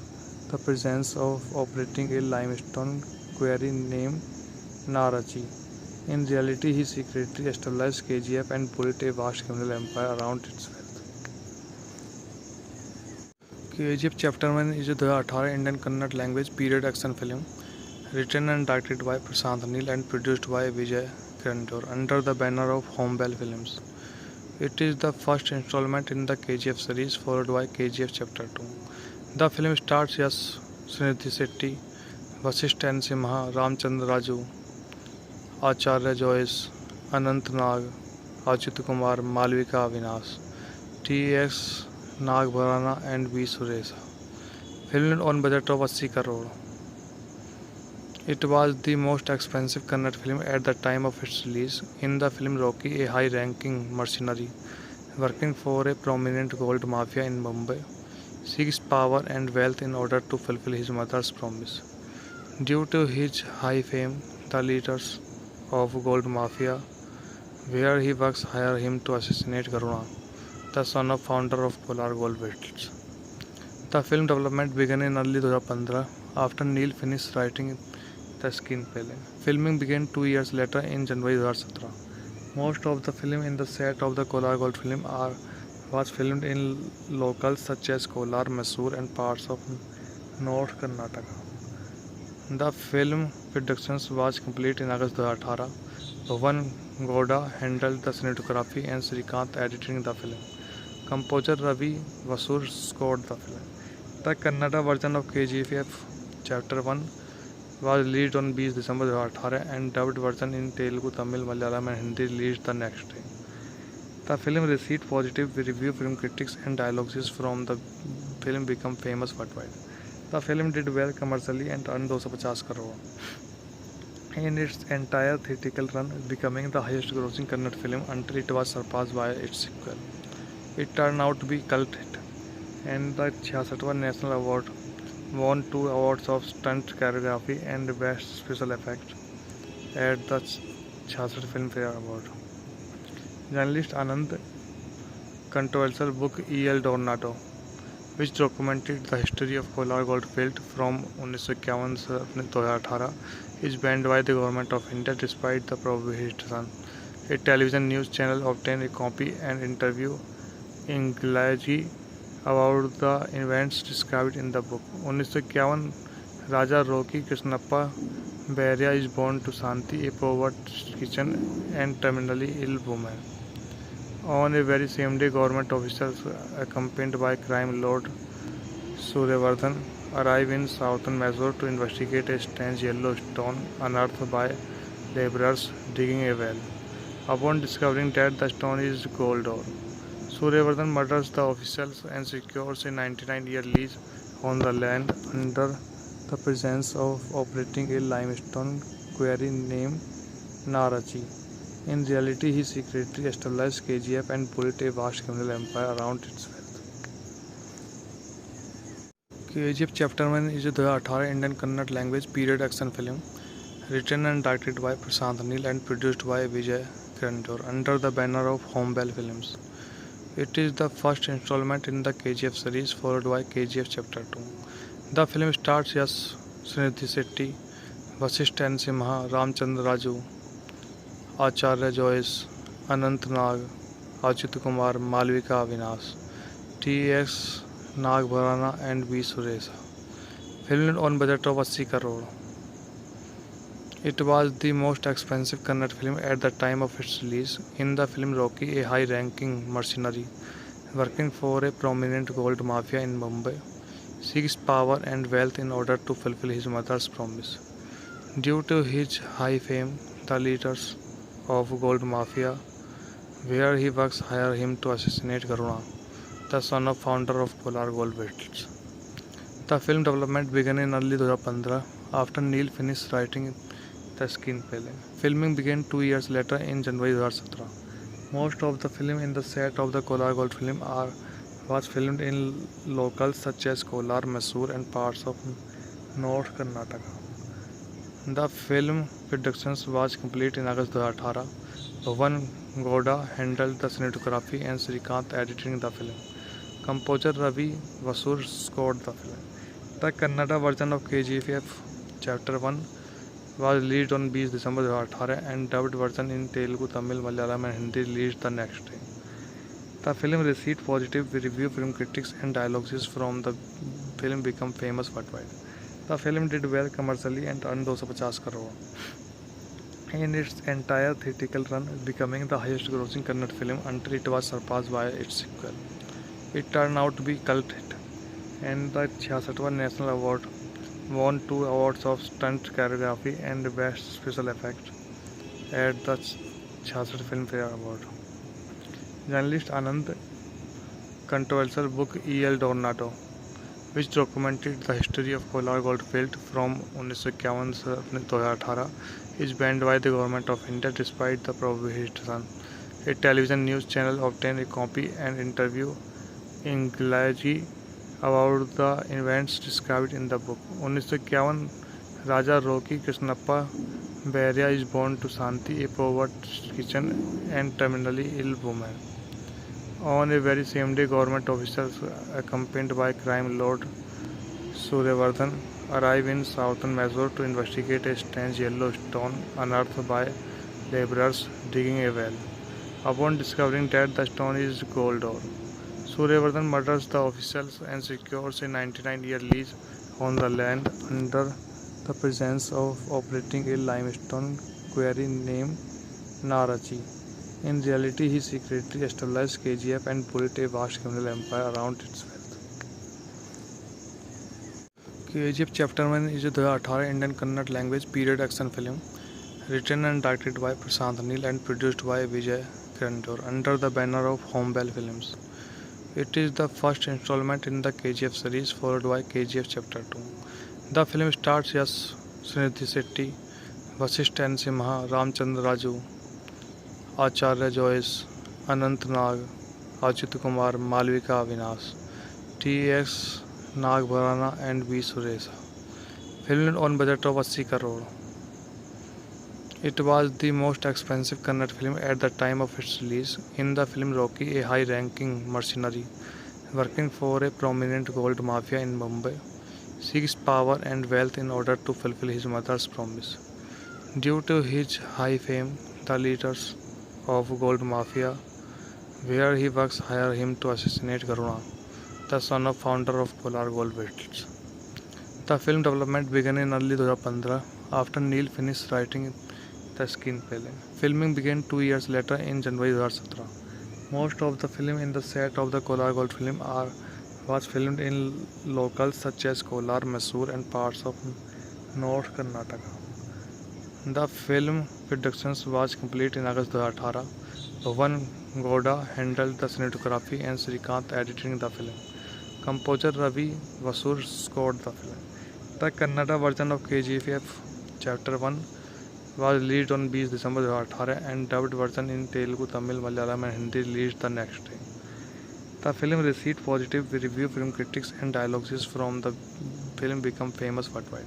the presence of operating a limestone quarry named Narachi. In reality, he secretly established KGF and built a vast criminal empire around its wealth. KGF Chapter 1 is a 2018 Indian Kannada language period action film written and directed by Prashant Neel and produced by Vijay Karanjor under the banner of Homebell Films. It is the first installment in the KGF series, followed by KGF Chapter 2. The film stars Yash, Srinidhi Shetty, Vasisht N. Simha, Ramchandra Raju, Acharya Joyce, Anant Nag, Achyut Kumar, Malvika Avinash, T.S. Nagbharana and V. Suresa. Filmed on budget of 80 crore. It was the most expensive Kannada film at the time of its release. In the film, Rocky, a high-ranking mercenary working for a prominent gold mafia in Mumbai, seeks power and wealth in order to fulfill his mother's promise. Due to his high fame, the leaders of gold mafia, where he works, hire him to assassinate Karuna, the son of founder of Kolar Goldfields. The film development began in early 2015 after Neil finished writing the screenplay. Filming began 2 years later in January 2017. Most of the film in the set of the Kolar Gold film was filmed in locals such as Kolar, Mysore and parts of North Karnataka. The film production was complete in August 2018. Bhuvan Gowda handled the cinematography and Srikanth editing the film. Composer Ravi Vasur scored the film. The Kannada version of KGF Chapter 1 was released on 20 December 2018 and dubbed version in Telugu, Tamil, Malayalam and Hindi released the next day. The film received positive review from critics and dialogues from the film became famous worldwide. The film did well commercially and earned 250 crore in its entire theatrical run, becoming the highest grossing Kannada film until it was surpassed by its sequel. It turned out to be a cult hit, and the 66th National Award won 2 awards of stunt choreography and best special effect at the 66th Filmfare Award. Journalist Anand controversial book E.L. Dornado, which documented the history of Kolar Goldfield from 1951 से 2018, is banned by the government of India despite the prohibition. A television news channel obtained a copy and interview Inglaji about the events described in the book. 1951 Raja Roki Krishnappa Beria is born to Santi, a poverty kitchen and terminally ill woman. On a very same day, government officers accompanied by crime lord Suryavardhan arrive in southern Mysore to investigate a strange yellow stone unearthed by laborers digging a well. Upon discovering that the stone is gold ore, Suryavardhan murders the officials and secures a 99-year lease on the land under the presence of operating a limestone quarry named Narachi. In reality, he secretly established KGF and built a vast criminal empire around its wealth. KGF Chapter 1 is a 2018 Indian Kannada language period action film written and directed by Prashant Neel and produced by Vijay Karanjor under the banner of Homebell Films. It is the first installment in the KGF series, followed by KGF Chapter 2. The film stars Yash, Srinidhi Shetty, Vasisht N. Simha, Ramchandra Raju, Acharya Joyce, Anant Nag, Achyut Kumar, Malvika Avinash, T.S. Nagbharana and V. Suresa. Filmed on budget of 80 crore. It was the most expensive Kannada film at the time of its release. In the film, Rocky, a high-ranking mercenary working for a prominent gold mafia in Mumbai, seeks power and wealth in order to fulfill his mother's promise. Due to his high fame, the leaders of gold mafia where he works hire him to assassinate Karuna, the son of founder of Kolar Gold Fields. The film development began in early 2015 after Neil finished writing the screenplay. Filming began 2 years later in January 2017. Most of the film in the set of the Kolar Gold film was filmed in locals such as Kolar, Mysore and parts of North Karnataka. The film production was complete in August 2018. Bhuvan Gowda handled the cinematography and Srikanth editing the film. Composer Ravi Vasur scored the film. The Kannada version of KGF Chapter 1 was released on 20 December 2018 and dubbed version in Telugu, Tamil, Malayalam and Hindi released the next day. The film received positive review from critics and dialogues from the film became famous worldwide. The film did well commercially and earned 250 crore in its entire theatrical run, becoming the highest grossing Kannada film until it was surpassed by its sequel. It turned out to be a cult hit and the 66th National Award won 2 awards of stunt choreography and best special effects at the 66th Filmfare Award. Journalist Anand controversial book E.L. Tornado, which documented the history of Kolar Goldfield from 1951 to 2018, is banned by the government of India despite the prohibition. A television news channel obtained a copy and interview in English about the events described in the book. 1951 Raja Roki Krishnappa Beria is born to Shanti, a poverty kitchen and terminally ill woman. On a very same day, government officials accompanied by crime lord Suryavardhan arrive in southern Mysore to investigate a strange yellow stone unearthed by laborers digging a well. Upon discovering that the stone is gold ore, Suryavardhan murders the officials and secures a 99-year lease on the land under the presence of operating a limestone quarry named Narachi. In reality, he secretly established KGF and built a vast criminal empire around its wealth. KGF Chapter 1 is a 2018 Indian Kannada language period action film written and directed by Prashant Neel and produced by Vijay Kirantor under the banner of Homebell Films. It is the first installment in the KGF series, followed by KGF Chapter 2. The film stars Yash, Srinidhi Shetty, Vasisht N. Simha, Ramchandra Raju, Acharya Joyce, Anant Nag, Ajit Kumar, Malvika Avinash, T.S. Nagbharana and B. Suresha. Filmed on budget of 80 crore. It was the most expensive Kannada film at the time of its release. In the film, Rocky, a high-ranking mercenary working for a prominent gold mafia in Mumbai, seeks power and wealth in order to fulfill his mother's promise. Due to his high fame, the leaders of gold mafia where he works hire him to assassinate Karuna, the son of founder of Kolar Gold Fields. The film development began in early 2015 after Neil finished writing the screenplay. Filming began 2 years later in January 2017. Most of the film in the set of the Kolar Gold film was filmed in locals such as Kolar, Mysore and parts of North Karnataka. The film production was complete in August 2018. Bhuvan Gowda handled the cinematography and Srikanth editing the film. Composer Ravi Vasur scored the film. The Kannada version of KGF Chapter 1 was released on 20 December 2018 and dubbed version in Telugu, Tamil, Malayalam and Hindi released the next day. The film received positive review from critics and dialogues from the film became famous worldwide.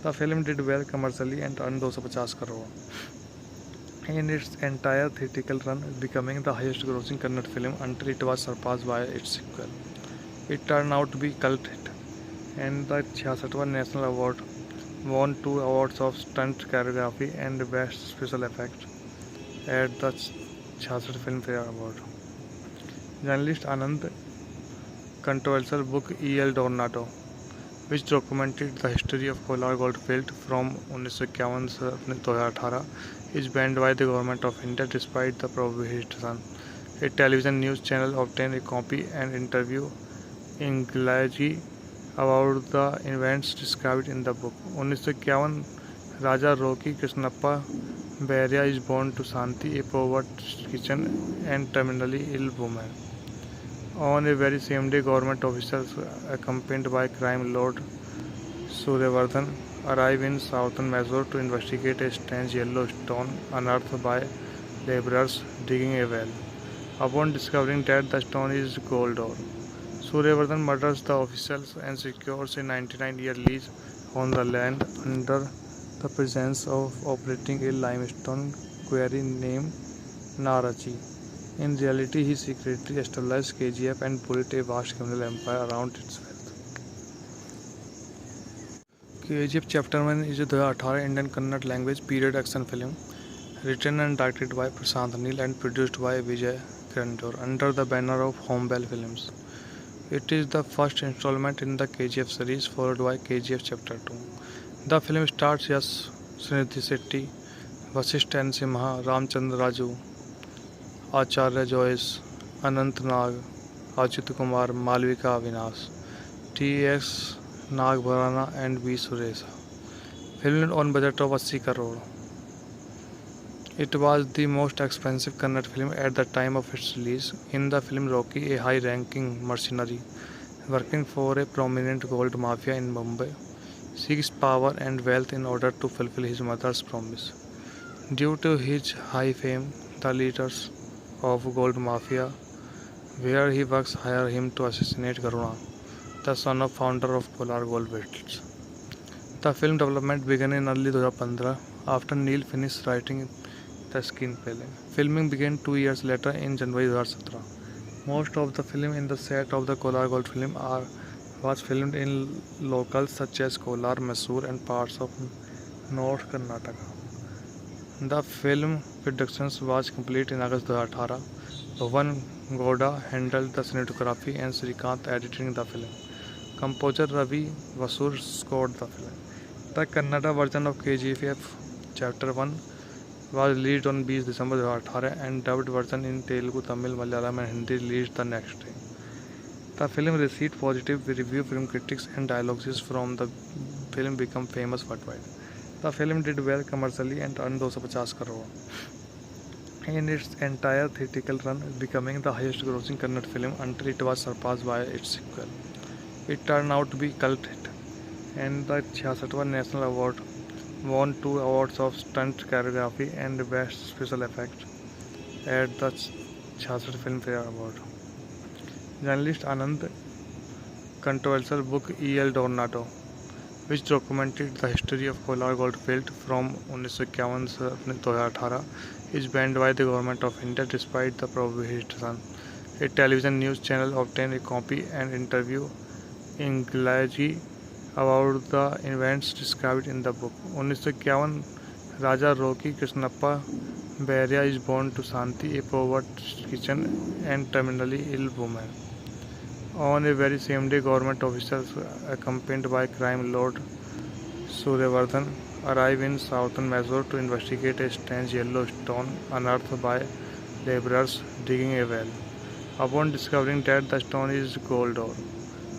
The film did well commercially and earned 250 crore in its entire theatrical run, becoming the highest grossing Kannada film until it was surpassed by its sequel. It turned out to be a cult hit and the 66th National Award won 2 awards of stunt choreography and best special effects at the 66th Filmfare Award. Journalist Anand controversial book E.L. Tornado, which documented the history of Kolar Goldfield from 1951 to 2018, is banned by the government of India despite the prohibition. A television news channel obtained a copy and interview Inglaji about the events described in the book. 1951 Raja Rocky Krishnappa Beria is born to Santi, a poverty-stricken and terminally ill woman. On a very same day, government officials, accompanied by crime lord Suryavardhan, arrive in southern Mysore to investigate a strange yellow stone unearthed by laborers digging a well. Upon discovering that the stone is gold ore, Suryavardhan murders the officials and secures a 99-year lease on the land under the presence of operating a limestone quarry named Narachi. In reality, he secretly established KGF and built a vast criminal empire around its wealth. KGF Chapter 1 is a 2018 Indian Kannada language period action film written and directed by Prashant Neel and produced by Vijay Grantor under the banner of Homebell Films. It is the first installment in the KGF series, followed by KGF Chapter 2. The film stars Yash, Srinidhi Shetty, Vasisht N. Simha, Ramchandra Raju, Acharya Joyce, Anant Nag, Ajit Kumar, Malvika Avinash, T.S. Nagbharana and V. Suresha. Filmed on budget of 80 crore. It was the most expensive Kannada film at the time of its release. In the film, Rocky, a high-ranking mercenary working for a prominent gold mafia in Mumbai, seeks power and wealth in order to fulfill his mother's promise. Due to his high fame, the leaders of gold mafia, where he works, hire him to assassinate Karuna, the son of founder of Kolar Gold Beetles. The film development began in early 2015 after Neil finished writing the screenplay. Filming began 2 years later in January 2017. Most of the film in the set of the Kolar Gold film was filmed in locals such as Kolar, Mysore and parts of North Karnataka. The film production was complete in August 2018. Bhuvan Gowda handled the cinematography and Srikant editing the film. Composer Ravi Vasur scored the film. The Kannada version of KGF Chapter 1 was released on 20 December 2018 and dubbed version in Telugu, Tamil, Malayalam and Hindi released the next day. The film received positive review from critics and dialogues from the film became famous worldwide. The film did well commercially and earned 250 crore in its entire theatrical run, becoming the highest grossing Kannada film until it was surpassed by its sequel. It turned out to be a cult hit, and the 66th National Award won 2 awards of stunt choreography and best special effects at the 66th Filmfare Award. Journalist Anand controversial book E.L. Tornado, which documented the history of Kolar Goldfield from 1951 to 2018, is banned by the Government of India despite the prohibition. A television news channel obtained a copy and interview Inglaji about the events described in the book. 1951 Raja Rocky Krishnappa Beria is born to Santi, a poverty-stricken and terminally ill woman. On a very same day, government officials, accompanied by crime lord Suryavardhan, arrive in southern Mysore to investigate a strange yellow stone unearthed by laborers digging a well. Upon discovering that the stone is gold ore,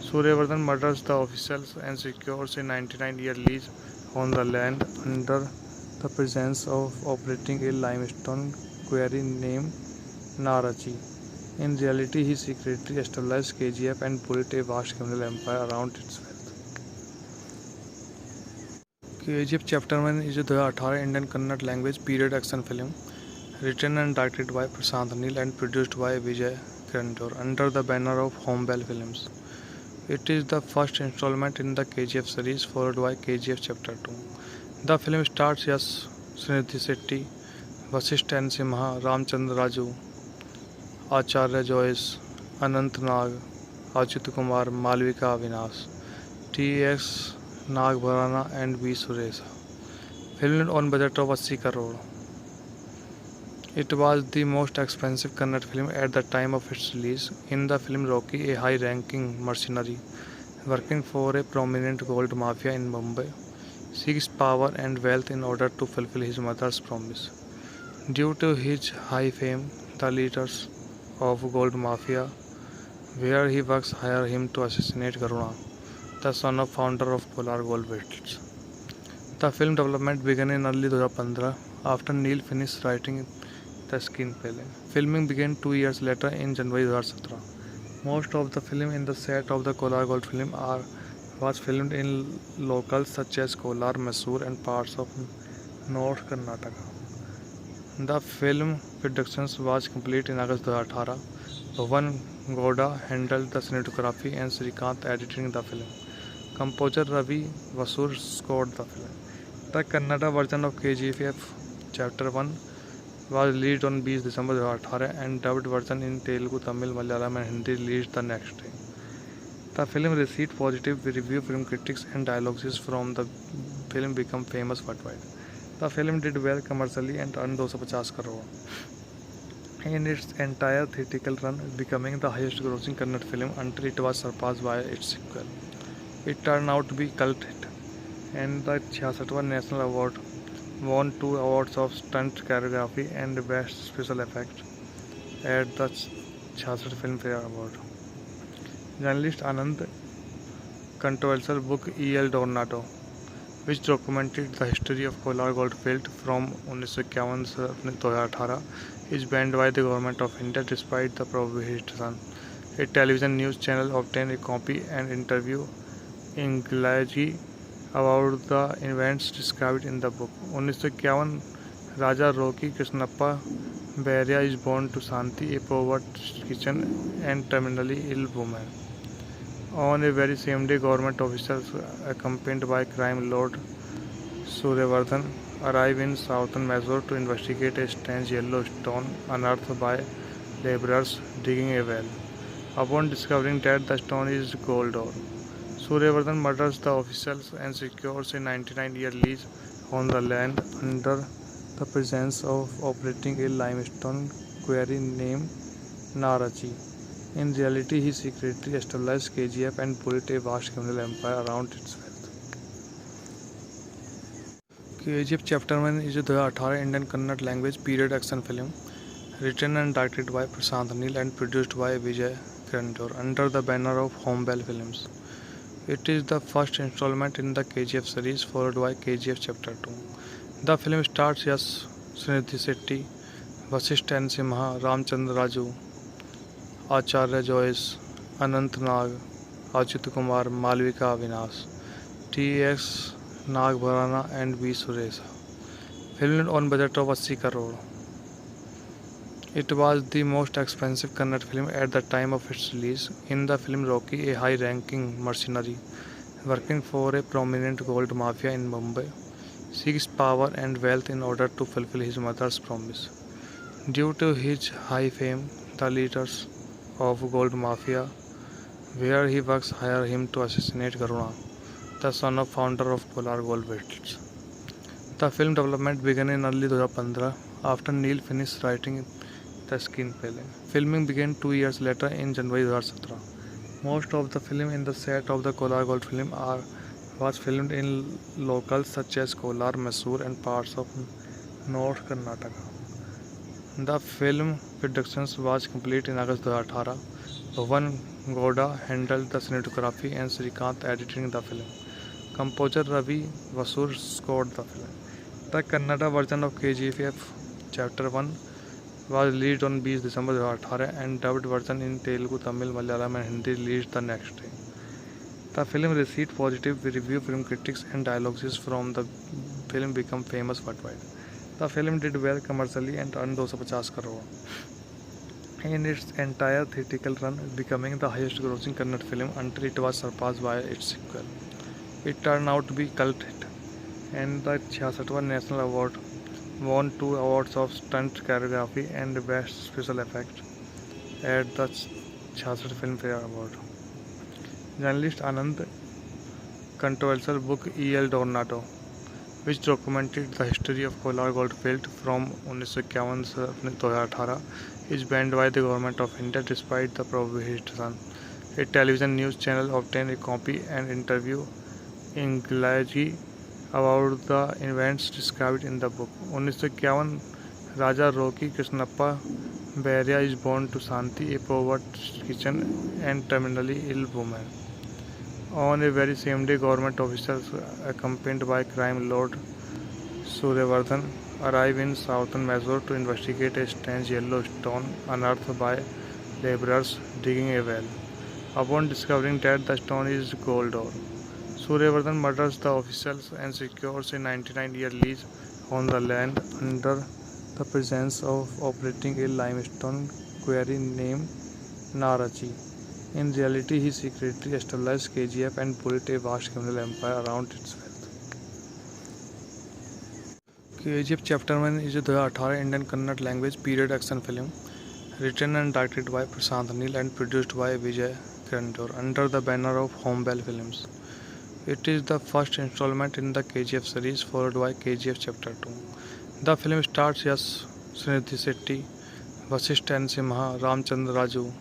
Suryavardhan murders the officials and secures a 99-year lease on the land under the presence of operating a limestone quarry named Narachi. In reality, he secretly established KGF and built a vast criminal empire around its wealth. KGF Chapter 1 is a 2018 Indian Kannada language period action film written and directed by Prashant Neel and produced by Vijay Grantor under the banner of Homebell Films. It is the first installment in the KGF series, followed by KGF Chapter 2. The film stars Yash, Srinidhi Shetty, Vasisht N. Simha, Ramchandra Raju, Acharya Joyce, Anant Nag, Ajit Kumar, Malvika Avinash, T.S. Nagbharana and V. Suresha. Filmed on budget of 80 crore. It was the most expensive Kannada film at the time of its release. In the film, Rocky, a high-ranking mercenary working for a prominent gold mafia in Mumbai, seeks power and wealth in order to fulfill his mother's promise. Due to his high fame, the leaders of gold mafia, where he works hire him to assassinate Karuna, the son of founder of Kolar Gold Fields. The film development began in early 2015 after Neil finished writing the screenplay. Filming began 2 years later in January 2017. Most of the film in the set of the Kolar Gold film was filmed in locals such as Kolar, Mysore and parts of North Karnataka. The film production was complete in August 2018. Bhavan Gowda handled the cinematography and Srikanth editing the film. Composer Ravi Vasur scored the film. The Kannada version of KGF Chapter 1 was released on 20 December 2018 and dubbed version in Telugu, Tamil, Malayalam and Hindi released the next day. The film received positive reviews from critics and dialogues from the film became famous worldwide. The film did well commercially and earned 250 crore in its entire theatrical run, becoming the highest grossing Kannada film until it was surpassed by its sequel. It turned out to be a cult hit, and the 66th National Award won 2 awards of Stunt Choreography and Best Special Effects at the 66th Filmfare Award. Journalist Anand controversial book E.L. Tornado, which documented the history of Kolar Goldfield from 1951 to 2018, is banned by the Government of India despite the prohibition. A television news channel obtained a copy and interview in Galaji about the events described in the book. 1951 Raja Roki Krishnappa Beria is born to Santi, a poverty kitchen and terminally ill woman. On a very same day, government officials accompanied by crime lord Suryavardhan arrive in southern Mysore to investigate a strange yellow stone unearthed by laborers digging a well. Upon discovering that the stone is gold ore, Suryavardhan murders the officials and secures a 99-year lease on the land under the presence of operating a limestone quarry named Narachi. In reality, he secretly established KGF and built a vast criminal empire around its wealth. KGF Chapter 1 is a 2018 Indian Kannada language period action film written and directed by Prashant Neel and produced by Vijay Grantor under the banner of Homebell Films. It is the first installment in the KGF series, followed by KGF Chapter 2. The film stars Yash, Srinidhi Shetty, Vasisht N. Simha, Ramchandra Raju, Acharya Joyce, Anant Nag, Achyut Kumar, Malvika Avinash, T.S. Nagbharana and B. Suresha. Filmed on budget of 80 crore. It was the most expensive Kannada film at the time of its release. In the film, Rocky, a high-ranking mercenary working for a prominent gold mafia in Mumbai, seeks power and wealth in order to fulfill his mother's promise. Due to his high fame, the leaders of gold mafia, where he works, hire him to assassinate Karuna, the son of founder of Kolar Gold Fields. The film development began in early 2015 after Neil finished writing the screenplay. Filming began 2 years later in January 2017. Most of the film in the set of the Kolar Gold film was filmed in locals such as Kolar, Mysore and parts of North Karnataka. The film production was complete in August 2018. Bhavan Gowda handled the cinematography and Srikanth editing the film. Composer Ravi Vasur scored the film. The Kannada version of KGF Chapter 1 was released on 20 December 2018 and dubbed version in Telugu, Tamil, Malayalam and Hindi released the next day. The film received positive reviews from critics and dialogues from the film became famous worldwide. The film did well commercially and earned 250 crore in its entire theatrical run, becoming the highest grossing Kannada film until it was surpassed by its sequel. It turned out to be a cult hit, and the 66th National Award won 2 awards of Stunt Choreography and Best Special Effects at the 66th Filmfare Award. Journalist Anand controversial book E.L. Tornado, which documented the history of Kolar Goldfield from 1951 to 2018, is banned by the Government of India despite the prohibition. A television news channel obtained a copy and interview in Galaji about the events described in the book. 1951 Raja Roki Krishnappa Beria is born to Santi, a poverty kitchen and terminally ill woman. On a very same day, government officers, accompanied by crime lord Suryavardhan, arrive in southern Mysore to investigate a strange yellow stone unearthed by laborers digging a well. Upon discovering that the stone is gold ore, Suryavardhan murders the officials and secures a 99-year lease on the land under the presence of operating a limestone quarry named Narachi. In reality, he secretly established KGF and built a vast criminal empire around its wealth. KGF Chapter 1 is a 2018 Indian Kannada language period action film written and directed by Prashant Neel and produced by Vijay Grantor under the banner of Homebell Films. It is the first installment in the KGF series, followed by KGF Chapter 2. The film stars Yash, Srinidhi Shetty, Vasisht N. Simha, Ramchandra Raju,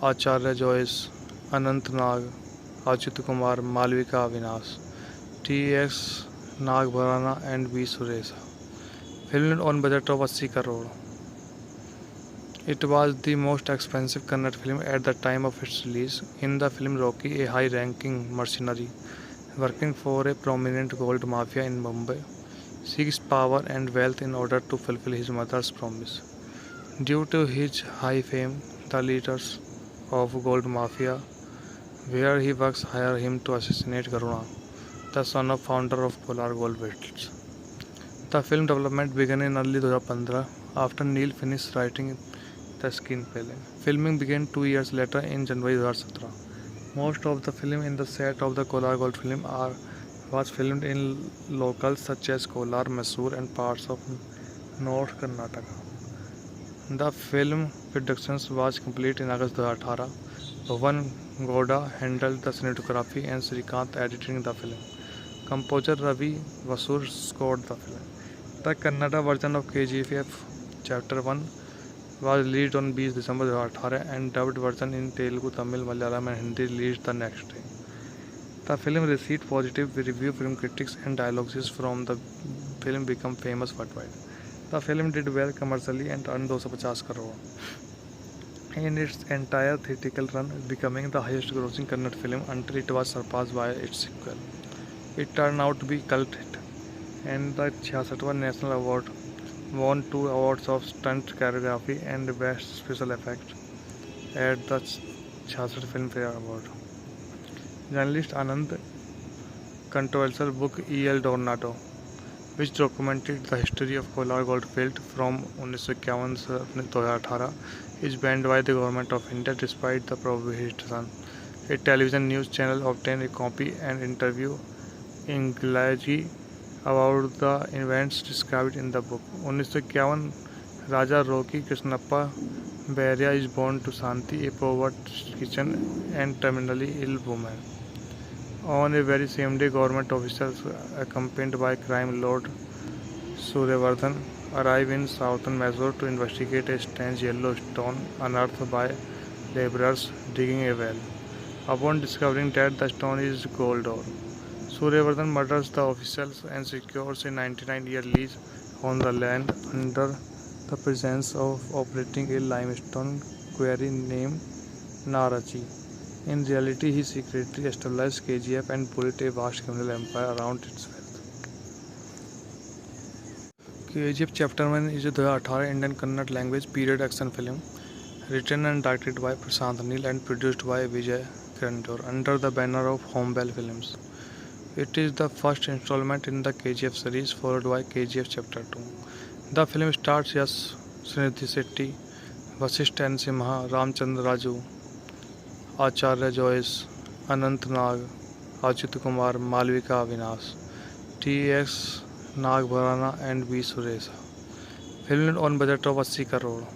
Acharya Joyce, Anant Nag, Achyut Kumar, Malvika Avinash, T.S. Nagbharana and B. Suresha. Filmed on budget of 80 crore. It was the most expensive Kannada film at the time of its release. In the film, Rocky, a high-ranking mercenary working for a prominent gold mafia in Mumbai, seeks power and wealth in order to fulfill his mother's promise. Due to his high fame, the leaders of gold mafia, where he works, hire him to assassinate Karuna, the son of founder of Kolar Gold Fields. The film development began in early 2015 after Neil finished writing the screenplay. Filming began 2 years later in January 2017. Most of the film in the set of the Kolar Gold film was filmed in locals such as Kolar, Mysore and parts of North Karnataka. The film production was complete in August 2018. Bhavan Gowda handled the cinematography and Srikanth editing the film. Composer Ravi Vasur scored the film. The Kannada version of KGF Chapter 1 was released on 20 December 2018 and dubbed version in Telugu, Tamil, Malayalam and Hindi released the next day. The film received positive review from critics and dialogues from the film became famous worldwide. The film did well commercially and earned 250 crore in its entire theatrical run, becoming the highest grossing Kannada film until it was surpassed by its sequel. It turned out to be a cult hit, and the 66th National Award won 2 awards of stunt choreography and best special effect at the 66th Filmfare Award. Journalist Anand controversial book E.L. Tornado, which documented the history of Kolar Goldfield from 1951 to 2018, is banned by the Government of India despite the prohibition. A television news channel obtained a copy and interview Inglaji about the events described in the book. 1951 Raja Rocky Krishnappa Beria is born to Santi, a poverty kitchen and terminally ill woman. On a very same day, government officers, accompanied by crime lord Suryavardhan, arrive in southern Mysore to investigate a strange yellow stone unearthed by laborers digging a well. Upon discovering that the stone is gold ore, Suryavardhan murders the officials and secures a 99-year lease on the land under the presence of operating a limestone quarry named Narachi. In reality, he secretly established KGF and built a vast criminal empire around its wealth. KGF Chapter 1 is a 2018 Indian Kannada language period action film written and directed by Prashant Neel and produced by Vijay Grantor under the banner of Homebell Films. It is the first installment in the KGF series, followed by KGF Chapter 2. The film stars Yash, Srinidhi Shetty, Vasisht N. Simha, Ramchandra Raju, Acharya Joyce, Anant Nag, Achyut Kumar, Malvika Avinash, T.S. Nagbharana and B. Suresha. Filmed on budget of 80 crore.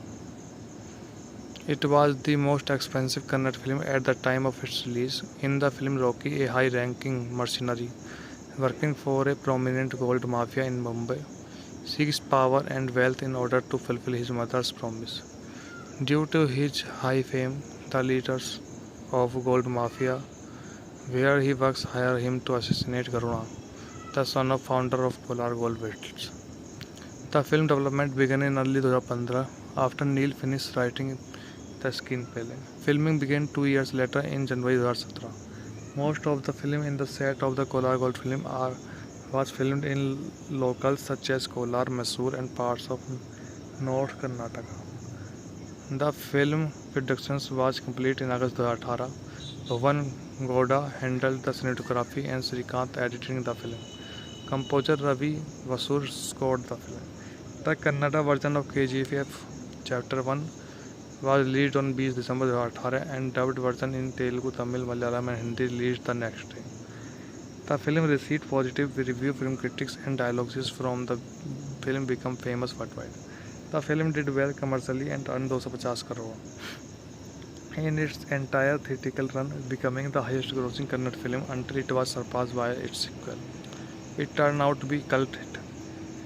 It was the most expensive Kannada film at the time of its release. In the film, Rocky, a high-ranking mercenary working for a prominent gold mafia in Mumbai, seeks power and wealth in order to fulfill his mother's promise. Due to his high fame, the leaders of gold mafia, where he works, hire him to assassinate Karuna, the son of founder of Kolar Gold Fields. The film development began in early 2015 after Neil finished writing the screenplay. Filming began 2 years later in January 2017. Most of the film in the set of the Kolar Gold film was filmed in locales such as Kolar, Mysore and parts of North Karnataka. The film production was complete in August 2018. Bhuvan Gowda handled the cinematography and Srikanth editing the film. Composer Ravi Vasur scored the film. The Kannada version of KGF Chapter 1 was released on 20 December 2018 and dubbed version in Telugu, Tamil, Malayalam and Hindi released the next day. The film received positive reviews from critics and dialogues from the film became famous worldwide. The film did well commercially and earned 250 crore in its entire theatrical run, becoming the highest grossing Kannada film until it was surpassed by its sequel. It turned out to be a cult hit,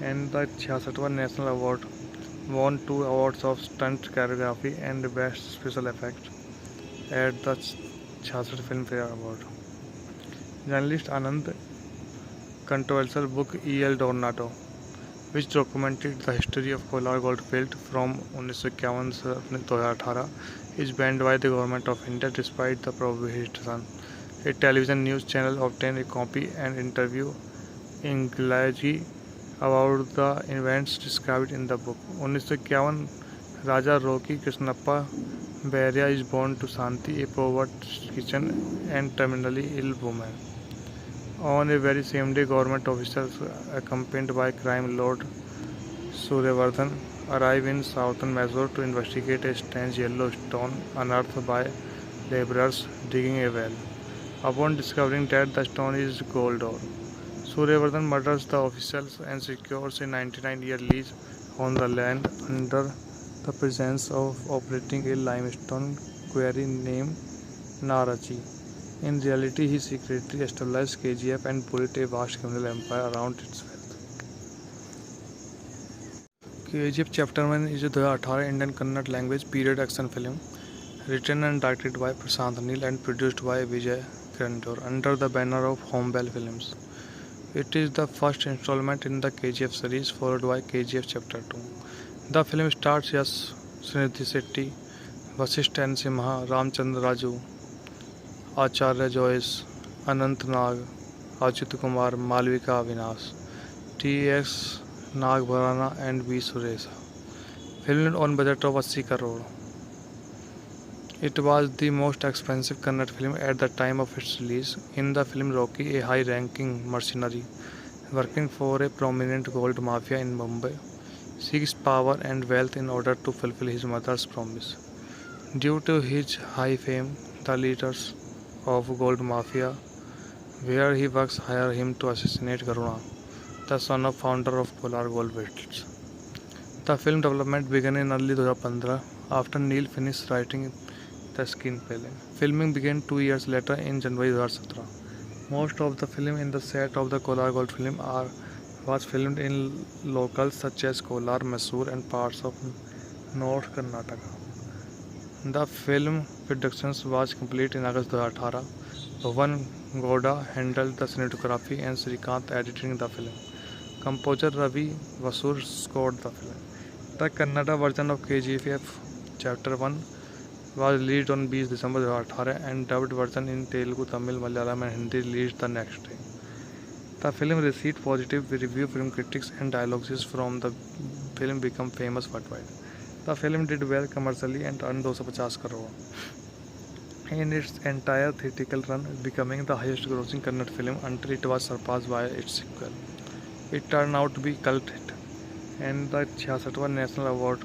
and the 66th National Award won 2 awards of stunt choreography and best special effects at the 66th Filmfare Award. Journalist Anand controversial book E.L. Dornato, which documented the history of Kolar Goldfield from 1951 to 2018, is banned by the government of India despite the prohibition. A television news channel obtained a copy and interview in English about the events described in the book. 1951 Raja Roki Krishnappa Beria is born to Santi, a poverty kitchen and terminally ill woman. On a very same day, government officials accompanied by crime lord Suryavardhan arrive in southern Mysore to investigate a strange yellow stone unearthed by laborers digging a well. Upon discovering that the stone is gold ore, Suryavardhan murders the officials and secures a 99-year lease on the land under the presence of operating a limestone quarry named Narachi. In reality, he secretly established KGF and built a vast criminal empire around its wealth. KGF Chapter 1 is a 2018 Indian Kannada language period action film written and directed by Prashant Neel and produced by Vijay Kirantor under the banner of Homebell Films. It is the first installment in the KGF series, followed by KGF Chapter 2. The film stars Yash, Srinidhi Shetty, Vasisht N. Simha, Ramchandra Raju, Acharya Joyce, Anant Nag, Ajit Kumar, Malvika Avinash, T.S. Nagbharana and V. Suresha. Filmed on budget of 80 crore. It was the most expensive Kannada film at the time of its release. In the film, Rocky, a high-ranking mercenary working for a prominent gold mafia in Mumbai, seeks power and wealth in order to fulfill his mother's promise. Due to his high fame, the leaders of gold mafia, where he works, hire him to assassinate Karuna, the son of founder of Kolar Goldfields. The film development began in early 2015 after Neil finished writing the screenplay. Filming began 2 years later in January 2017. Most of the film in the set of the Kolar Gold film was filmed in locales such as Kolar, Mysore and parts of North Karnataka. The film production was complete in August 2018. Bhuvan Gowda handled the cinematography and Srikanth editing the film. Composer Ravi Vasur scored the film. The Kannada version of KGF Chapter 1 was released on 20 December 2018 and dubbed version in Telugu, Tamil, Malayalam and Hindi released the next day. The film received positive reviews from critics and dialogues from the film became famous worldwide. The film did well commercially and earned 250 crore in its entire theatrical run, becoming the highest grossing Kannada film until it was surpassed by its sequel. It turned out to be a cult hit, and the 66th National Award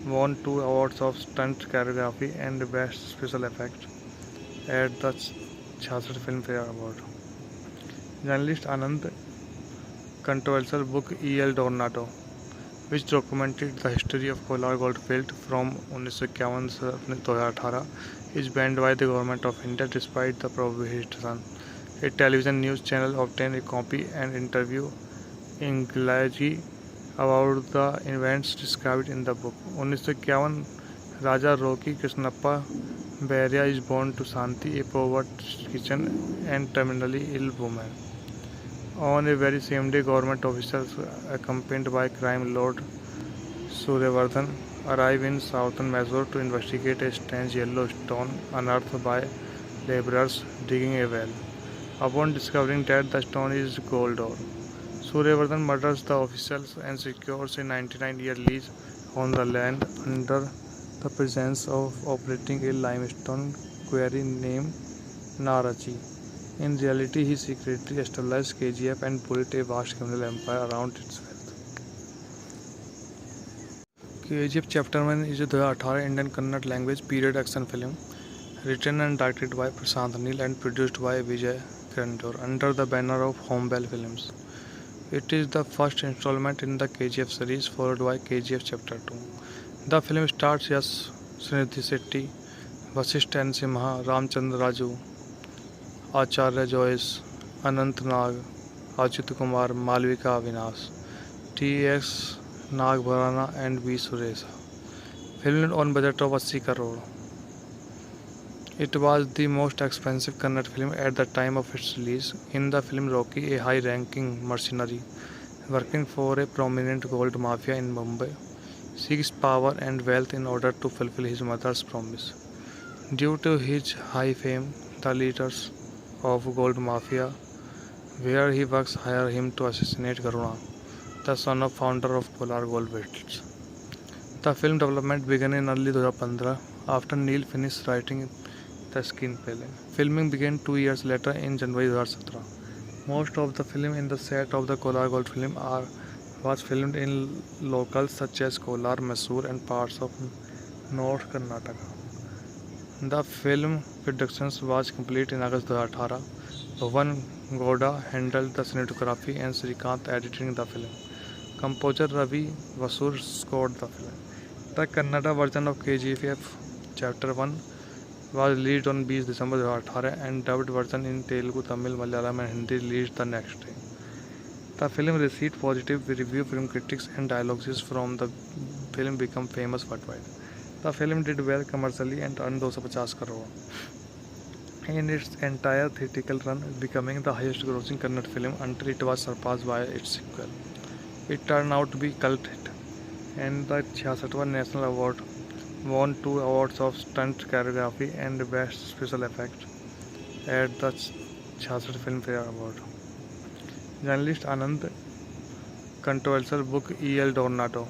won 2 awards of stunt choreography and best special effects at the 66th Filmfare Award. Journalist Anand controversial book E.L. Dornato, which documented the history of Kolar Goldfield from 1951 to 2018, is banned by the government of India despite the prohibition. A television news channel obtained a copy and interview in English about the events described in the book. 1951 Raja Roki Krishnappa Beria is born to Santi, a poverty kitchen and terminally ill woman. On a very same day, government officials accompanied by crime lord Suryavardhan arrive in southern Mysore to investigate a strange yellow stone unearthed by laborers digging a well. Upon discovering that the stone is gold ore, Suryavardhan murders the officials and secures a 99-year lease on the land under the presence of operating a limestone quarry named Narachi. In reality, he secretly established KGF and built a vast criminal empire around its wealth. KGF Chapter 1 is a 2018 Indian Kannada language period action film written and directed by Prashant Neel and produced by Vijay Kirantor under the banner of Homebell Films. It is the first installment in the KGF series, followed by KGF Chapter 2. The film stars Yash, Srinidhi Shetty, Vasisht N. Simha, Ramchandra Raju, Acharya Joyce, Anant Nag, Ajit Kumar, Malvika Avinash, T.S. Nagbharana and V. Suresha. Filmed on budget of 80 crore. It was the most expensive Kannada film at the time of its release. In the film, Rocky, a high-ranking mercenary working for a prominent gold mafia in Mumbai, seeks power and wealth in order to fulfill his mother's promise. Due to his high fame, the leaders of gold mafia, where he works, hire him to assassinate Karuna, the son of founder of Polar Gold Beetles. The film development began in early 2015 after Neil finished writing the screenplay. Filming began 2 years later in January 2017. Most of the film in the set of the Kolar Gold film was filmed in locals such as Kolar, Mysore and parts of North Karnataka. The film production was complete in August 2018. Bhuvan Gowda handled the cinematography and Srikanth editing the film. Composer Ravi Vasur scored the film. The Kannada version of KGF Chapter 1 was released on 20 December 2018 and dubbed version in Telugu, Tamil, Malayalam and Hindi released the next day. The film received positive review from critics and dialogues from the film became famous worldwide. The film did well commercially and earned 250 crore in its entire theatrical run, becoming the highest grossing Kannada film until it was surpassed by its sequel. It turned out to be a cult hit, and the 66th National Award won 2 awards of stunt choreography and best special effects at the 66th Filmfare Award. Journalist Anand controversial book E.L. Dornado,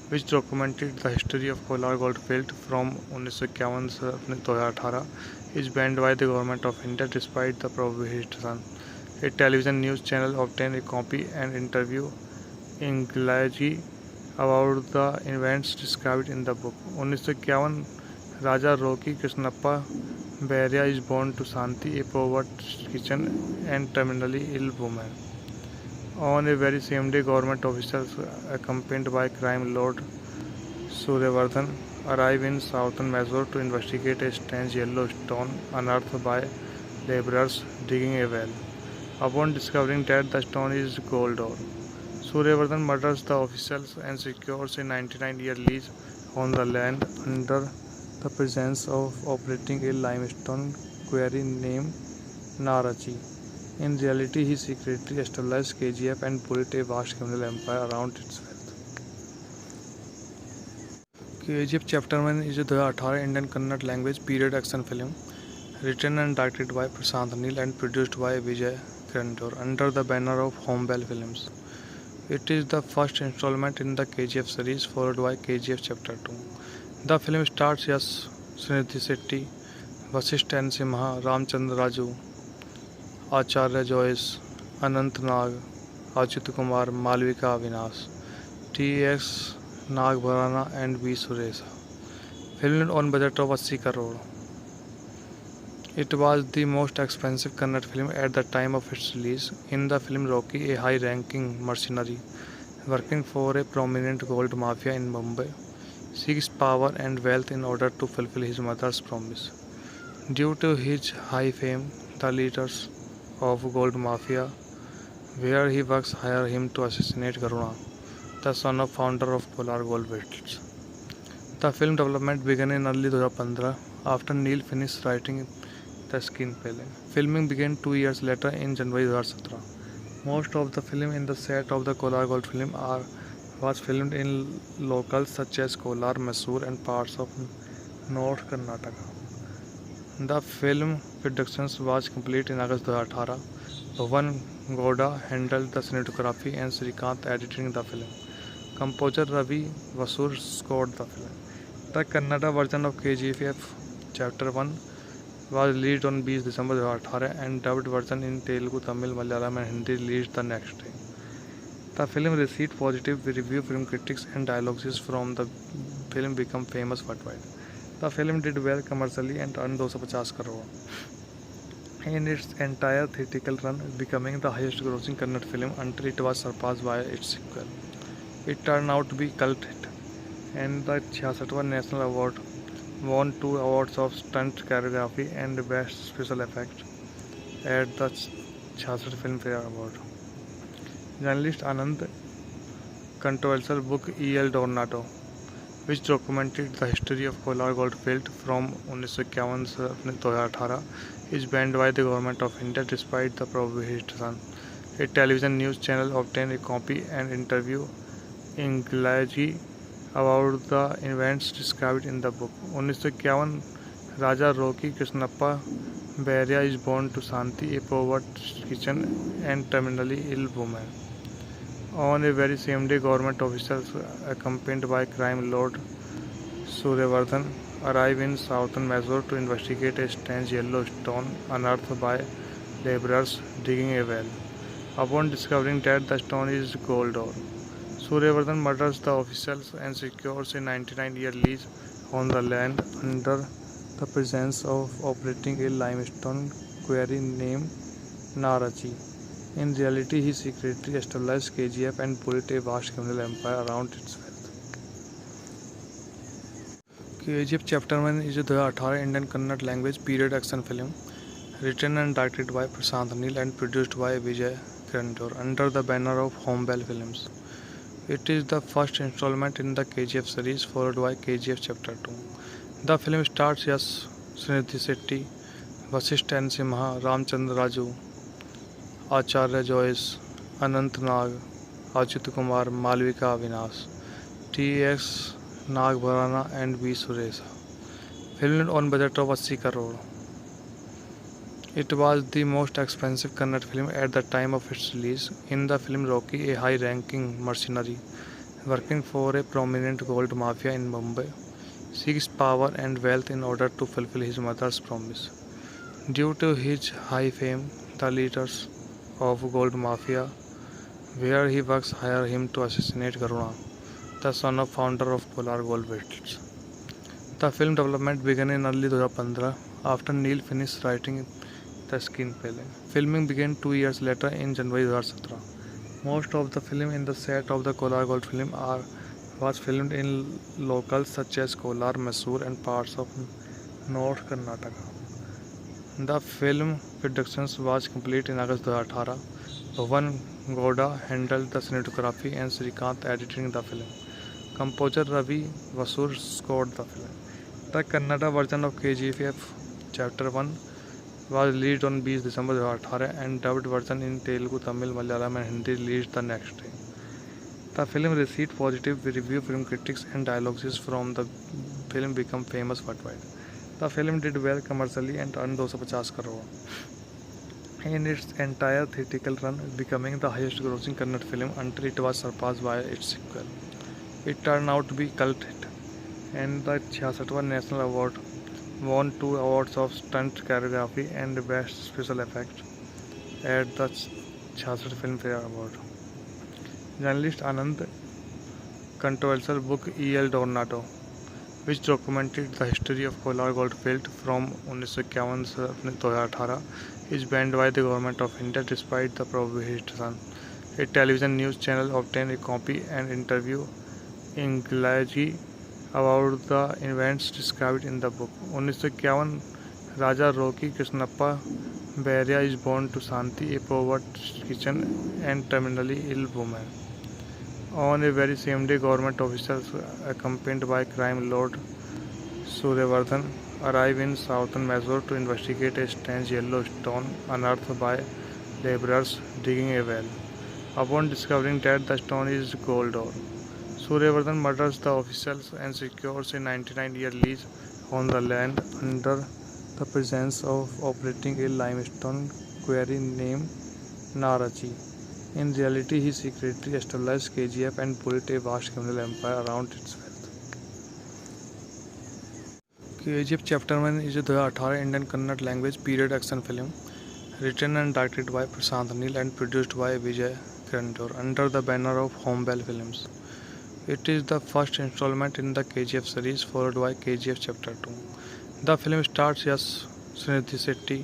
which documented the history of Kolar Goldfield from 1951 to 2018, is banned by the Government of India despite the prohibition. A television news channel obtained a copy and interview in Galaji about the events described in the book. 1951 Raja Rocky Krishnappa Beria is born to Santi, a poverty kitchen and terminally ill woman. On a very same day, government officials, accompanied by crime lord Suryavardhan, arrive in southern Mysore to investigate a strange yellow stone unearthed by laborers digging a well. Upon discovering that the stone is gold ore, Suryavardhan murders the officials and secures a 99-year lease on the land under the presence of operating a limestone quarry named Narachi. In reality, he secretly established KGF and built a vast criminal empire around its wealth. KGF Chapter 1 is a 2018 Indian Kannada language period action film written and directed by Prashant Neel and produced by Vijay Kirantor under the banner of Homebell Films. It is the first installment in the KGF series, followed by KGF Chapter 2. The film stars Yash, Srinidhi Shetty, Vasisht N. Simha, Ramchandra Raju, Acharya Joyce, Anant Nag, Ajit Kumar, Malvika Avinash, T.S. Nagbharana and V. Suresha. Filmed on budget of 80 crore. It was the most expensive Kannada film at the time of its release. In the film, Rocky, a high-ranking mercenary working for a prominent gold mafia in Mumbai, seeks power and wealth in order to fulfill his mother's promise. Due to his high fame, the leaders of gold mafia, where he works, hire him to assassinate Karuna, the son of founder of Polar Gold Beetles. The film development began in early 2015 after Neil finished writing the screenplay. Filming began 2 years later in January 2017. Most of the film in the set of the Kolar Gold film was filmed in locales such as Kolar, Mysore, and parts of North Karnataka. The film production was complete in August 2018. Bhavan Gowda handled the cinematography and Srikanth editing the film. Composer Ravi Vasur scored the film. The Kannada version of KGF Chapter 1 was released on 20 December 2018 and dubbed version in Telugu, Tamil, Malayalam and Hindi released the next day. The film received positive reviews from critics and dialogues from the film became famous worldwide. The film did well commercially and earned 250 crore in its entire theatrical run, becoming the highest grossing Kannada film until it was surpassed by its sequel. It turned out to be a cult hit, and the 66th National Award won 2 awards of Stunt Choreography and Best Special Effects at the 66th Filmfare Award. Journalist Anand controversial book E.L. Tornado, which documented the history of Kolar Goldfield from 1951 to 2018, is banned by the Government of India despite the prohibition. A television news channel obtained a copy and interview in Gilagi about the events described in the book. 1951 Raja Roki Krishnappa Beria is born to Santi, a poverty kitchen and terminally ill woman. On a very same day, government officials, accompanied by crime lord Suryavardhan, arrive in southern Mysore to investigate a strange yellow stone unearthed by laborers digging a well. Upon discovering that the stone is gold ore, Suryavardhan murders the officials and secures a 99-year lease on the land under the presence of operating a limestone quarry named Narachi. In reality, he secretly established KGF and built a vast criminal empire around its wealth. KGF Chapter 1 is a 2018 Indian Kannada language period action film written and directed by Prashant Neel and produced by Vijay Kirantor under the banner of Homebell Films. It is the first installment in the KGF series, followed by KGF Chapter 2. The film stars Yash, Srinidhi Shetty, Vasisht N. Simha, Ramchandra Raju, Acharya Joyce, Anant Nag, Achyut Kumar, Malvika Avinash, T.S. Nagbharana and B. Suresha. Filmed on budget of 80 crore. It was the most expensive Kannada film at the time of its release. In the film, Rocky, a high-ranking mercenary working for a prominent gold mafia in Mumbai, seeks power and wealth in order to fulfill his mother's promise. Due to his high fame, the leaders of gold mafia, where he works, hire him to assassinate Karuna, the son of founder of Kolar Goldfields. The film development began in early 2015 after Neil finished writing the screenplay. Filming began 2 years later in January 2017. Most of the film in the set of the Kolar Gold film was filmed in locales such as Kolar, Mysore and parts of North Karnataka. The film production was complete in August 2018. Bhavan Gowda handled the cinematography and Srikanth editing the film. Composer Ravi Vasur scored the film. The Kannada version of KGF Chapter 1 was released on 20 December 2018 and dubbed version in Telugu, Tamil, Malayalam and Hindi released the next day. The film received positive reviews from critics and dialogues from the film became famous worldwide. The film did well commercially and earned 250 crore in its entire theatrical run, becoming the highest grossing Kannada film until it was surpassed by its sequel. It turned out to be a cult hit, and the 66th National Award won 2 awards of Stunt Choreography and Best Special Effects at the 66th Filmfare Award. Journalist Anand controversial book E.L. Tornado, which documented the history of Kolar Goldfield from 1951 to 2018, is banned by the Government of India despite the prohibition. A television news channel obtained a copy and interview in Gilagi about the events described in the book. 1951 Raja Roki Krishnappa Beria is born to Santi, a poverty kitchen and terminally ill woman. On a very same day, government officials, accompanied by crime lord Suryavardhan, arrive in southern Mysore to investigate a strange yellow stone unearthed by laborers digging a well. Upon discovering that the stone is gold ore, Suryavardhan murders the officials and secures a 99-year lease on the land under the presence of operating a limestone quarry named Narachi. In reality, he secretly established KGF and built a vast criminal empire around its wealth. KGF Chapter 1 is a 2018 Indian Kannada language period action film written and directed by Prashant Neel and produced by Vijay Grantor under the banner of Homebell Films. It is the first installment in the KGF series, followed by KGF Chapter 2. The film stars Yash, Srinidhi Shetty,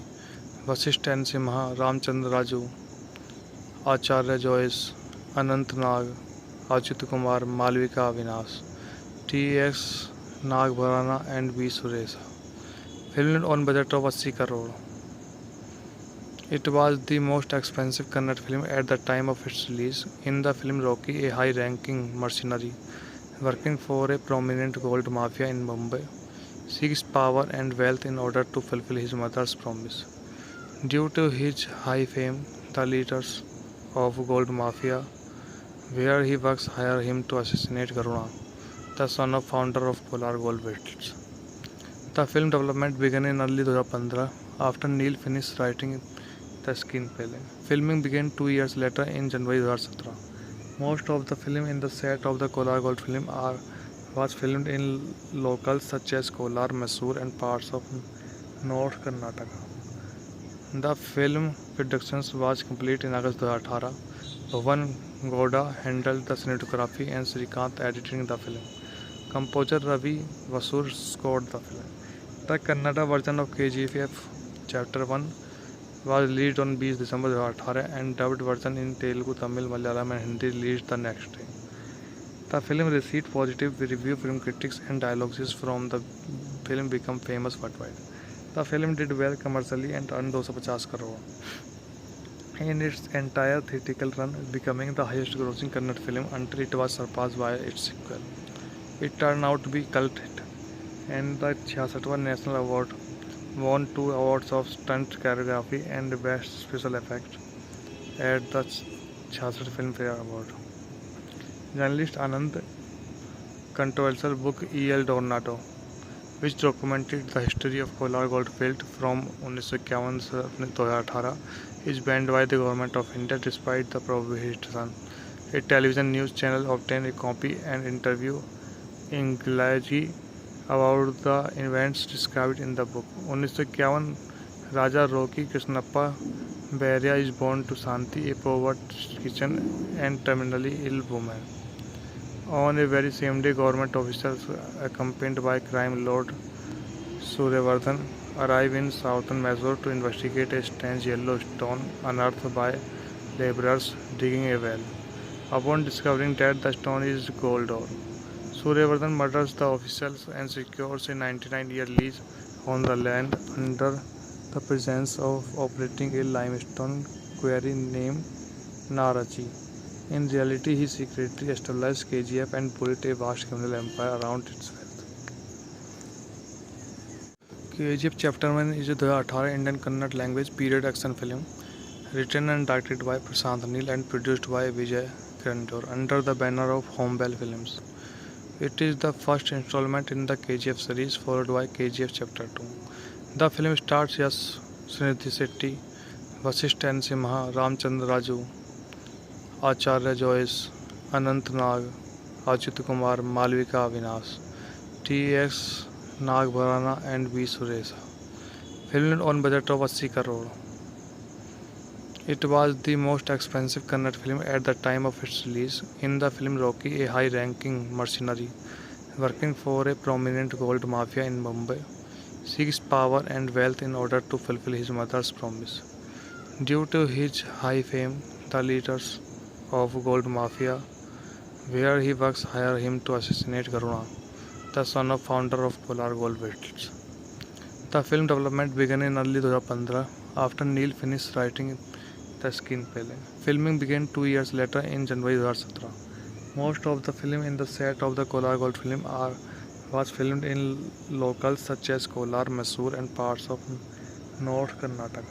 Vasisht N. Simha, Ramchandra Raju, Acharya Joyce, Anant Nag, Ajit Kumar, Malvika Avinash, T.S. Nagbharana and B. Suresha. Filmed on budget of 80 crore. It was the most expensive Kannada film at the time of its release. In the film, Rocky, a high-ranking mercenary working for a prominent gold mafia in Mumbai, seeks power and wealth in order to fulfill his mother's promise. Due to his high fame, the leaders of gold mafia, where he works, hire him to assassinate Karuna, the son of founder of Kolar Gold Fields. The film development began in early 2015 after Neil finished writing the screenplay. Filming began 2 years later in January 2017. Most of the film in the set of the Kolar Gold film was filmed in locals such as Kolar, Mysore and parts of North Karnataka. The film production was complete in August 2018. Bhavan Gowda handled the cinematography and Srikanth editing the film. Composer Ravi Vasur scored the film. The Kannada version of KGF Chapter 1 was released on 20 December 2018 and dubbed version in Telugu, Tamil, Malayalam and Hindi released the next day. The film received positive review from critics and dialogues from the film became famous worldwide. The film did well commercially and earned 250 crore in its entire theatrical run, becoming the highest grossing Kannada film until it was surpassed by its sequel. It turned out to be a cult hit, and the 66th National Award won 2 awards of stunt choreography and best special effect at the 66th Filmfare Award. Journalist Anand controversial book E.L. Tornado, which documented the history of Kolar Goldfield from 1951 to 2018, is banned by the Government of India despite the prohibition. A television news channel obtained a copy and interview Inglaji about the events described in the book. 1951 Raja Rocky Krishnappa Beria is born to Santi, a poverty kitchen and terminally ill woman. On a very same day, government officials accompanied by crime lord Suryavardhan arrive in southern Mysore to investigate a strange yellow stone unearthed by laborers digging a well. Upon discovering that the stone is gold ore, Suryavardhan murders the officials and secures a 99-year lease on the land under the presence of operating a limestone quarry named Narachi. In reality, he secretly established KGF and built a vast criminal empire around its wealth. KGF Chapter 1 is a 2018 Indian Kannada language period action film written and directed by Prashant Neel and produced by Vijay Grantor under the banner of Homebell Films. It is the first installment in the KGF series, followed by KGF Chapter 2. The film stars Yash, Srinidhi Shetty, Vasisht N. Simha, Ramchandra Raju, Acharya Joyce, Anant Nag, Ajit Kumar, Malvika Avinash, T.S. Nagbharana and B. Suresha. Filmed on budget of 80 crore. It was the most expensive Kannada film at the time of its release. In the film, Rocky, a high-ranking mercenary working for a prominent gold mafia in Mumbai, seeks power and wealth in order to fulfill his mother's promise. Due to his high fame, the leaders of gold mafia, where he works, hire him to assassinate Karuna, the son of founder of Kolar Gold Fields. The film development began in early 2015 after Neil finished writing the screenplay. Filming began 2 years later in January 2017. Most of the film in the set of the Kolar Gold film was filmed in locals such as Kolar, Mysore and parts of North Karnataka.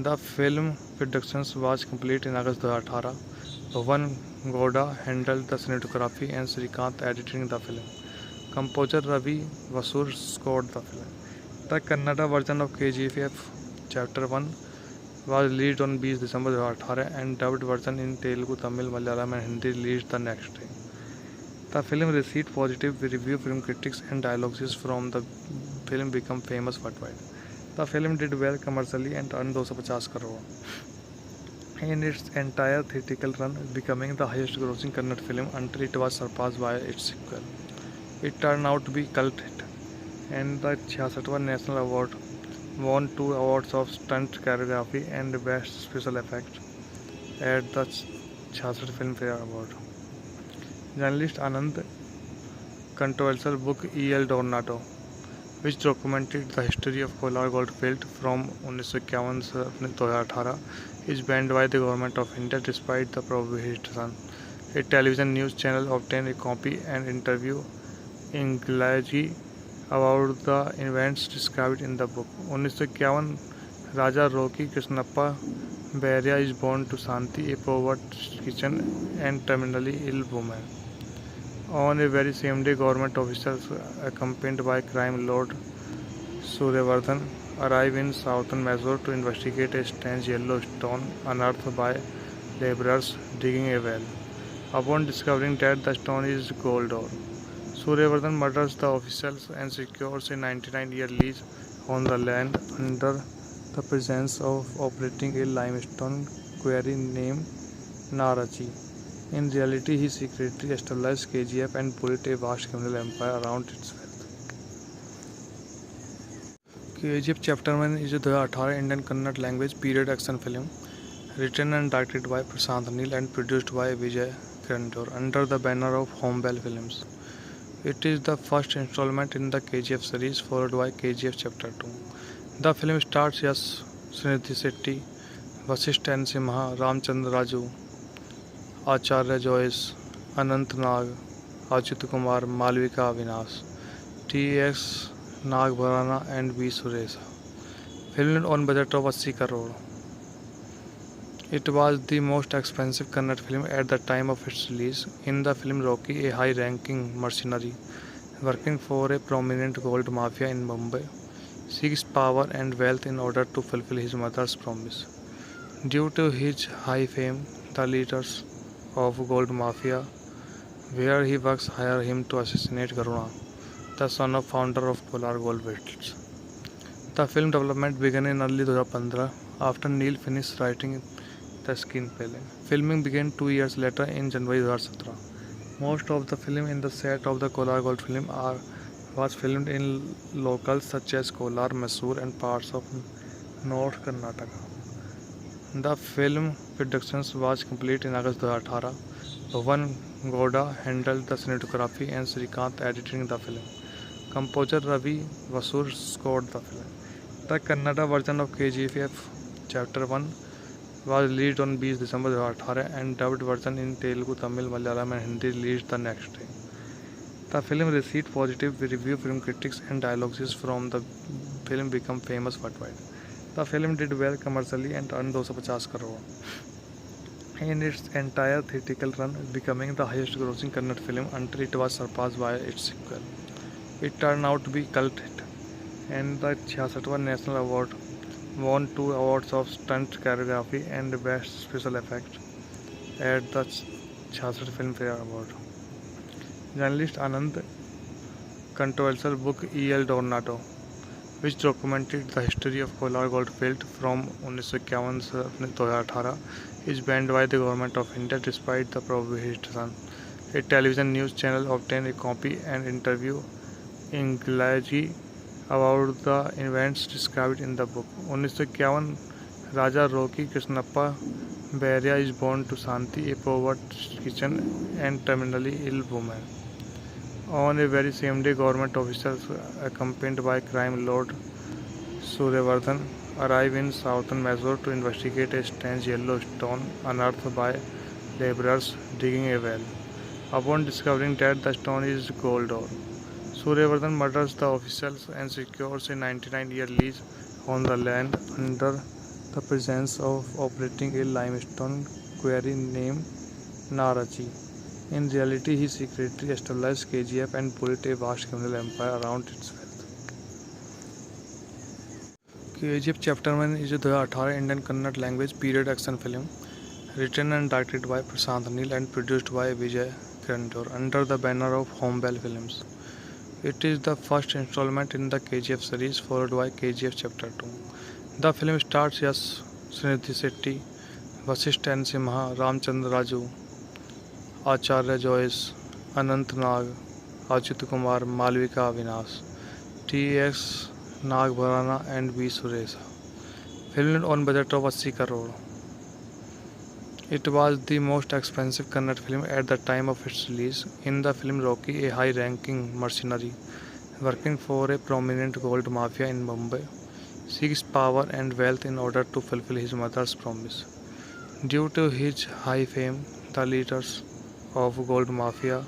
The film production was complete in August 2018. Bhavan Gowda handled the cinematography and Srikanth editing the film. Composer Ravi Vasur scored the film. The Kannada version of KGF Chapter 1 was released on 20 December 2018 and dubbed version in Telugu, Tamil, Malayalam and Hindi released the next day. The film received positive review from critics and dialogues from the film became famous worldwide. The film did well commercially and earned 250 crore in its entire theatrical run, becoming the highest grossing Kannada film until it was surpassed by its sequel. It turned out to be a cult hit, and the 66th National Award won 2 awards of Stunt Choreography and Best Special Effects at the 66th Filmfare Award. Journalist Anand controversial book E.L. Dornato, which documented the history of Kolar Goldfield from 1951 to 2018, is banned by the Government of India despite the prohibition. A television news channel obtained a copy and interview in English about the events described in the book. 1951 Raja Roki Krishnappa Beria is born to Santi, a poverty kitchen and terminally ill woman. On a very same day, government officials, accompanied by crime lord Suryavardhan, arrive in southern Mysore to investigate a strange yellow stone unearthed by laborers digging a well. Upon discovering that the stone is gold ore, Suryavardhan murders the officials and secures a 99-year lease on the land under the presence of operating a limestone quarry named Narachi. In reality, he secretly established KGF and built a vast criminal empire around its wealth. KGF Chapter 1 is a 2018 Indian Kannada language period action film written and directed by Prashant Neel and produced by Vijay Kirantor under the banner of Homebell Films. It is the first installment in the KGF series, followed by KGF Chapter 2. The film stars Yash, Srinidhi Shetty, Vasisht N. Simha, Ramchandra Raju, Acharya Joyce, Anant Nag, Ajit Kumar, Malvika Avinash, T.S. Nagbharana and V. Suresha. Filmed on budget of 80 crore. It was the most expensive Kannada film at the time of its release. In the film, Rocky, a high-ranking mercenary working for a prominent gold mafia in Mumbai, seeks power and wealth in order to fulfill his mother's promise. Due to his high fame, the leaders of Gold Mafia, where he works, hire him to assassinate Karuna, the son of founder of Kolar Goldfields. The film development began in early 2015 after Neil finished writing the screenplay. Filming began 2 years later in January 2017. Most of the film in the set of the Kolar Goldfield was filmed in locals such as Kolar, Mysore and parts of North Karnataka. The film production was complete in August 2018. Bhuvan Gowda handled the cinematography and Srikanth editing the film. Composer Ravi Vasur scored the film. The Kannada version of KGF Chapter 1 was released on 20 December 2018 and dubbed version in Telugu, Tamil, Malayalam and Hindi released the next day. The film received positive review from critics and dialogues from the film became famous worldwide. The film did well commercially and earned 250 crore in its entire theatrical run, becoming the highest grossing Kannada film until it was surpassed by its sequel. It turned out to be a cult hit, and the 66th National Award won 2 awards of Stunt Choreography and Best Special Effects at the 66th Filmfare Award. Journalist Anand controversial book E.L. Dornato, which documented the history of Kolar Goldfield from 1951 to 2018, is banned by the Government of India despite the prohibition. A television news channel obtained a copy and interview in English about the events described in the book. 1951 Raja Roki Krishnappa Beria is born to Santi, a poverty kitchen and terminally ill woman. On a very same day, government officials, accompanied by crime lord Suryavardhan, arrive in southern Mysore to investigate a strange yellow stone unearthed by laborers digging a well. Upon discovering that the stone is gold ore, Suryavardhan murders the officials and secures a 99-year lease on the land under the presence of operating a limestone quarry named Narachi. In reality, he secretly established KGF and built a vast criminal empire around its wealth. KGF Chapter 1 is a 2018 Indian Kannada language period action film written and directed by Prashant Neel and produced by Vijay Kirantor under the banner of Homebell Films. It is the first installment in the KGF series, followed by KGF Chapter 2. The film stars Yash, Srinidhi Shetty, Vasisht N. Simha, Ramchandra Raju, Acharya Joyce, Anant Nag, Ajit Kumar, Malvika Avinash, T.S. Nagbharana and V. Suresha. Filmed on budget of 80 crore. It was the most expensive Kannada film at the time of its release. In the film, Rocky, a high-ranking mercenary working for a prominent gold mafia in Mumbai, seeks power and wealth in order to fulfill his mother's promise. Due to his high fame, the leaders of gold mafia,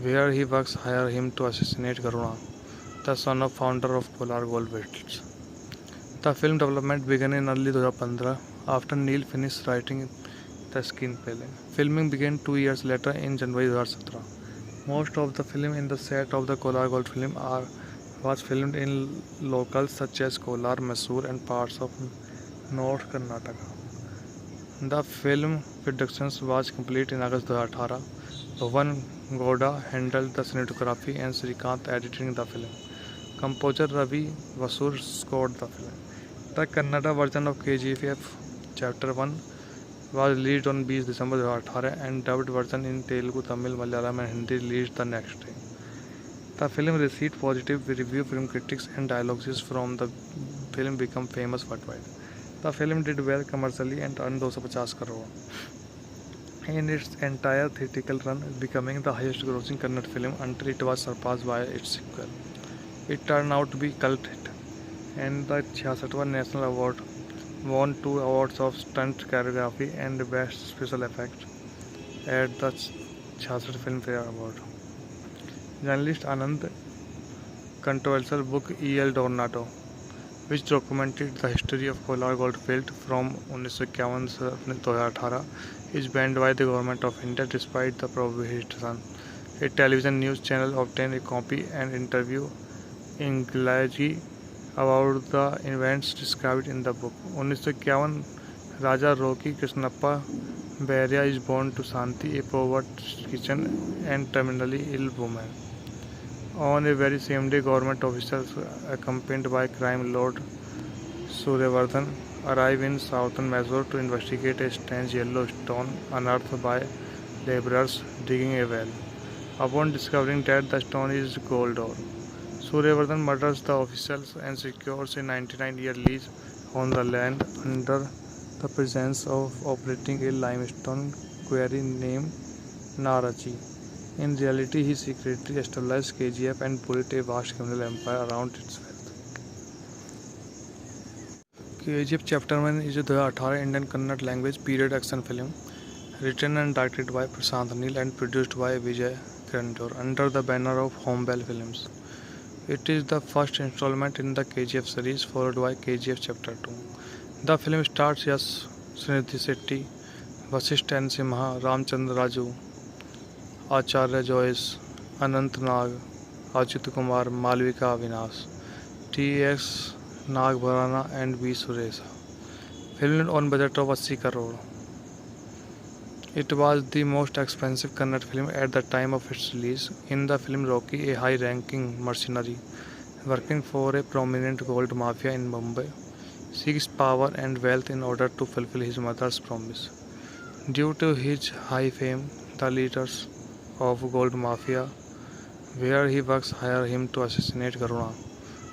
where he works, hire him to assassinate Karuna, the son of founder of Kolar Gold Fields. The film development began in early 2015 after Neil finished writing the screenplay. Filming began 2 years later in January 2017. Most of the film in the set of the Kolar Gold film was filmed in locals such as Kolar, Mysore and parts of North Karnataka. The film production was complete in August 2018. Bhavan Gowda handled the cinematography and Srikant editing the film. Composer Ravi Vasur scored the film. The Kannada version of KGF Chapter 1 was released on 20 December 2018 and dubbed version in Telugu, Tamil, Malayalam and Hindi released the next day. The film received positive review from critics and dialogues from the film became famous worldwide. The film did well commercially and earned 250 crore in its entire theatrical run, becoming the highest grossing Kannada film until it was surpassed by its sequel. It turned out to be a cult hit and the 66th National Award won 2 awards of stunt choreography and best special effects at the 66th Filmfare Award. Journalist Anand controversial book E.L. Dornato, which documented the history of Kolar Goldfield from 1951 to 2018, is banned by the Government of India despite the prohibition. A television news channel obtained a copy and interview in Gilagi about the events described in the book. 1951 Raja Rocky Krishnappa Beria is born to Shanti, a poverty-stricken and terminally ill woman. On a very same day, government officials accompanied by crime lord Suryavardhan arrive in southern Mysore to investigate a strange yellow stone unearthed by laborers digging a well. Upon discovering that the stone is gold ore, Suryavardhan murders the officials and secures a 99-year lease on the land under the presence of operating a limestone quarry named Narachi. In reality, he secretly established KGF and built a vast criminal empire around its wealth. KGF Chapter 1 is a 2018 Indian Kannada language period action film written and directed by Prashant Neel and produced by Vijay Kirantor under the banner of Homebell Films. It is the first installment in the KGF series, followed by KGF Chapter 2. The film stars Yash, Srinidhi Shetty, Vasisht N. Simha, Ramchandra Raju, Acharya Joyce, Anant Nag, Ajit Kumar, Malvika Avinash, T.S. Nagbharana and V. Suresha. Filmed on budget of 80 crore. It was the most expensive Kannada film at the time of its release. In the film, Rocky, a high-ranking mercenary working for a prominent gold mafia in Mumbai, seeks power and wealth in order to fulfill his mother's promise. Due to his high fame, the leaders of gold mafia, where he works, hire him to assassinate Karuna,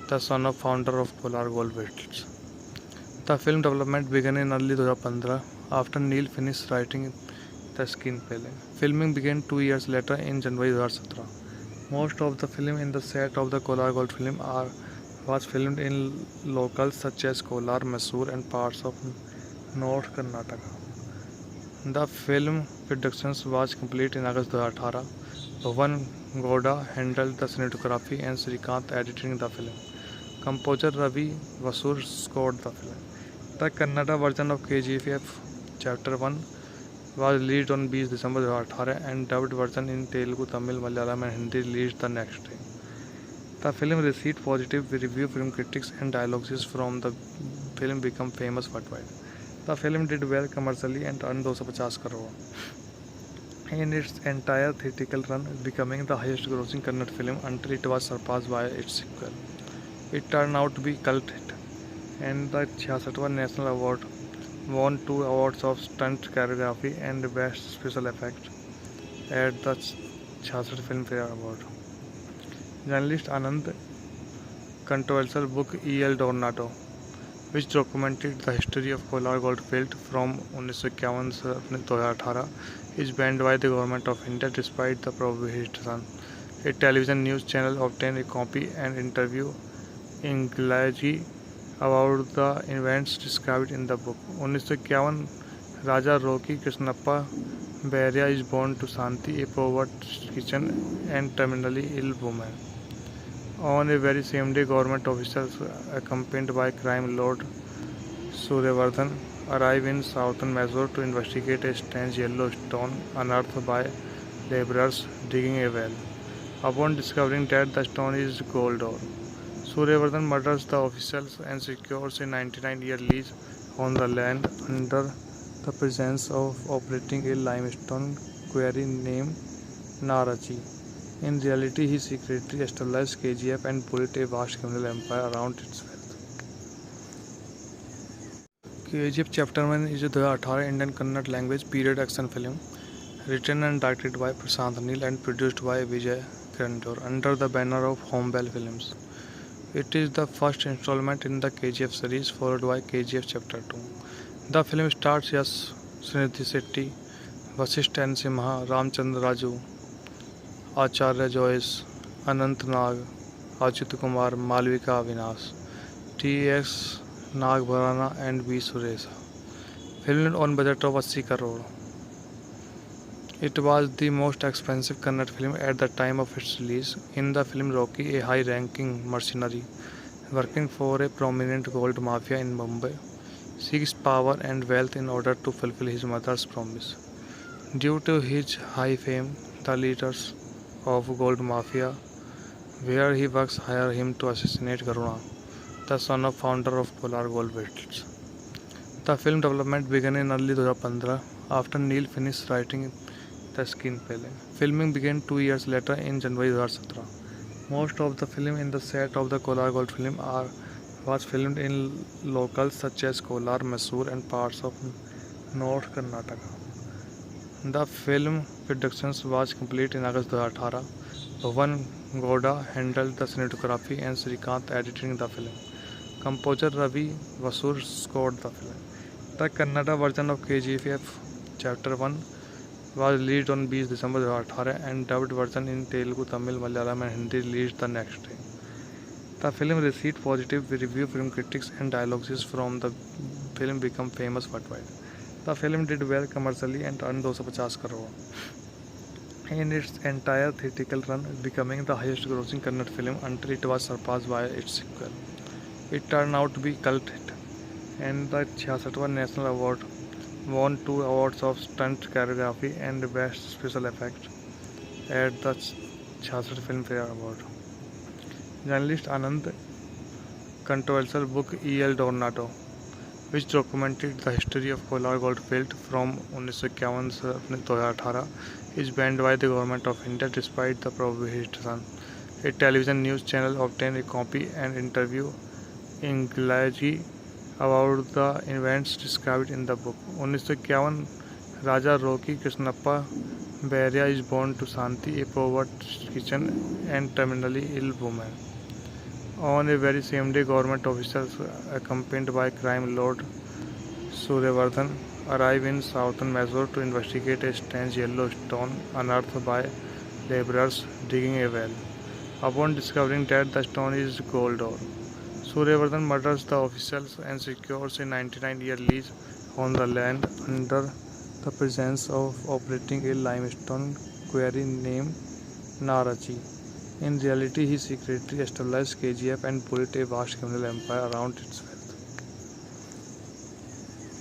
the son of founder of Kolar Gold Fields. The film development began in early 2015 after Neil finished writing the screenplay. Filming began 2 years later in January 2017. Most of the film in the set of the Kolar Gold film was filmed in locals such as Kolar, Mysore and parts of North Karnataka. The film production was complete in August 2018. Bhavan Gowda handled the cinematography and Srikant editing the film. Composer Ravi Vasur scored the film. The Kannada version of KGF Chapter 1 was released on 20 December 2018 and dubbed version in Telugu, Tamil, Malayalam and Hindi released the next day. The film received positive reviews from critics and dialogues from the film became famous worldwide. The film did well commercially and earned 250 crore in its entire theatrical run, becoming the highest grossing Kannada film until it was surpassed by its sequel. It turned out to be a cult hit, and the 66th National Award won 2 awards of stunt choreography and best special effects at the 66th Filmfare Award. Journalist Anand controversial book E.L. Tornado, which documented the history of Kolar Goldfield from 1951 to 2018, is banned by the government of India despite the prohibition. A television news channel obtained a copy and interview in Gilagi about the events described in the book. 1951 Raja Roki Krishnappa Beria is born to Santi, a poverty kitchen and terminally ill woman. On a very same day, government officials, accompanied by crime lord Suryavardhan, arrive in southern Mysore to investigate a strange yellow stone unearthed by laborers digging a well. Upon discovering that the stone is gold ore, Suryavardhan murders the officials and secures a 99-year lease on the land under the presence of operating a limestone quarry named Narachi. In reality, he secretly established KGF and built a vast criminal empire around its wealth. KGF Chapter 1 is a 2018 Indian Kannada language period action film written and directed by Prashant Neel and produced by Vijay Kirantor under the banner of Homebell Films. It is the first installment in the KGF series, followed by KGF Chapter 2. The film stars Yash, Srinidhi Shetty, Vasisht N. Simha, Ramchandra Raju, Acharya Joyce, Anant Nag, Achyut Kumar, Malvika Avinash, T.S. Nagbharana and B. Suresha. Filmed on budget of 80 crore. It was the most expensive Kannada film at the time of its release. In the film, Rocky, a high-ranking mercenary working for a prominent gold mafia in Mumbai, seeks power and wealth in order to fulfill his mother's promise. Due to his high fame, the leaders of gold mafia, where he works, hire him to assassinate Karuna, the son of founder of Kolar Goldfields. The film development began in early 2015 after Neil finished writing the screenplay. Filming began 2 years later in January 2017. Most of the film in the set of the Kolar Gold film was filmed in locals such as Kolar, Mysore and parts of North Karnataka. The film production was complete in August 2018. Bhavan Gowda handled the cinematography and Srikanth editing the film. Composer Ravi Vasur scored the film. The Kannada version of KGF Chapter 1 was released on 20 December 2018 and dubbed version in Telugu, Tamil, Malayalam and Hindi released the next day. The film received positive reviews from critics and dialogues from the film became famous worldwide. The film did well commercially and earned 250 crore in its entire theatrical run, becoming the highest grossing Kannada film until it was surpassed by its sequel. It turned out to be a cult hit, and the 66th National Award won 2 awards of stunt choreography and best special effects at the 66th Filmfare Award. Journalist Anand controversial book E.L. Tornado, which documented the history of Kolar Goldfield from 1951 to 2018, is banned by the government of India despite the prohibition. A television news channel obtained a copy and interview in Gilagi about the events described in the book. 1951 Raja Roki Krishnappa Beria is born to Santi, a poverty kitchen and terminally ill woman. On a very same day, government officials, accompanied by crime lord Suryavardhan, arrive in southern Mysore to investigate a strange yellow stone unearthed by laborers digging a well. Upon discovering that the stone is gold ore, Suryavardhan murders the officials and secures a 99-year lease on the land under the presence of operating a limestone quarry named Narachi. In reality, he secretly established KGF and built a vast criminal empire around its wealth.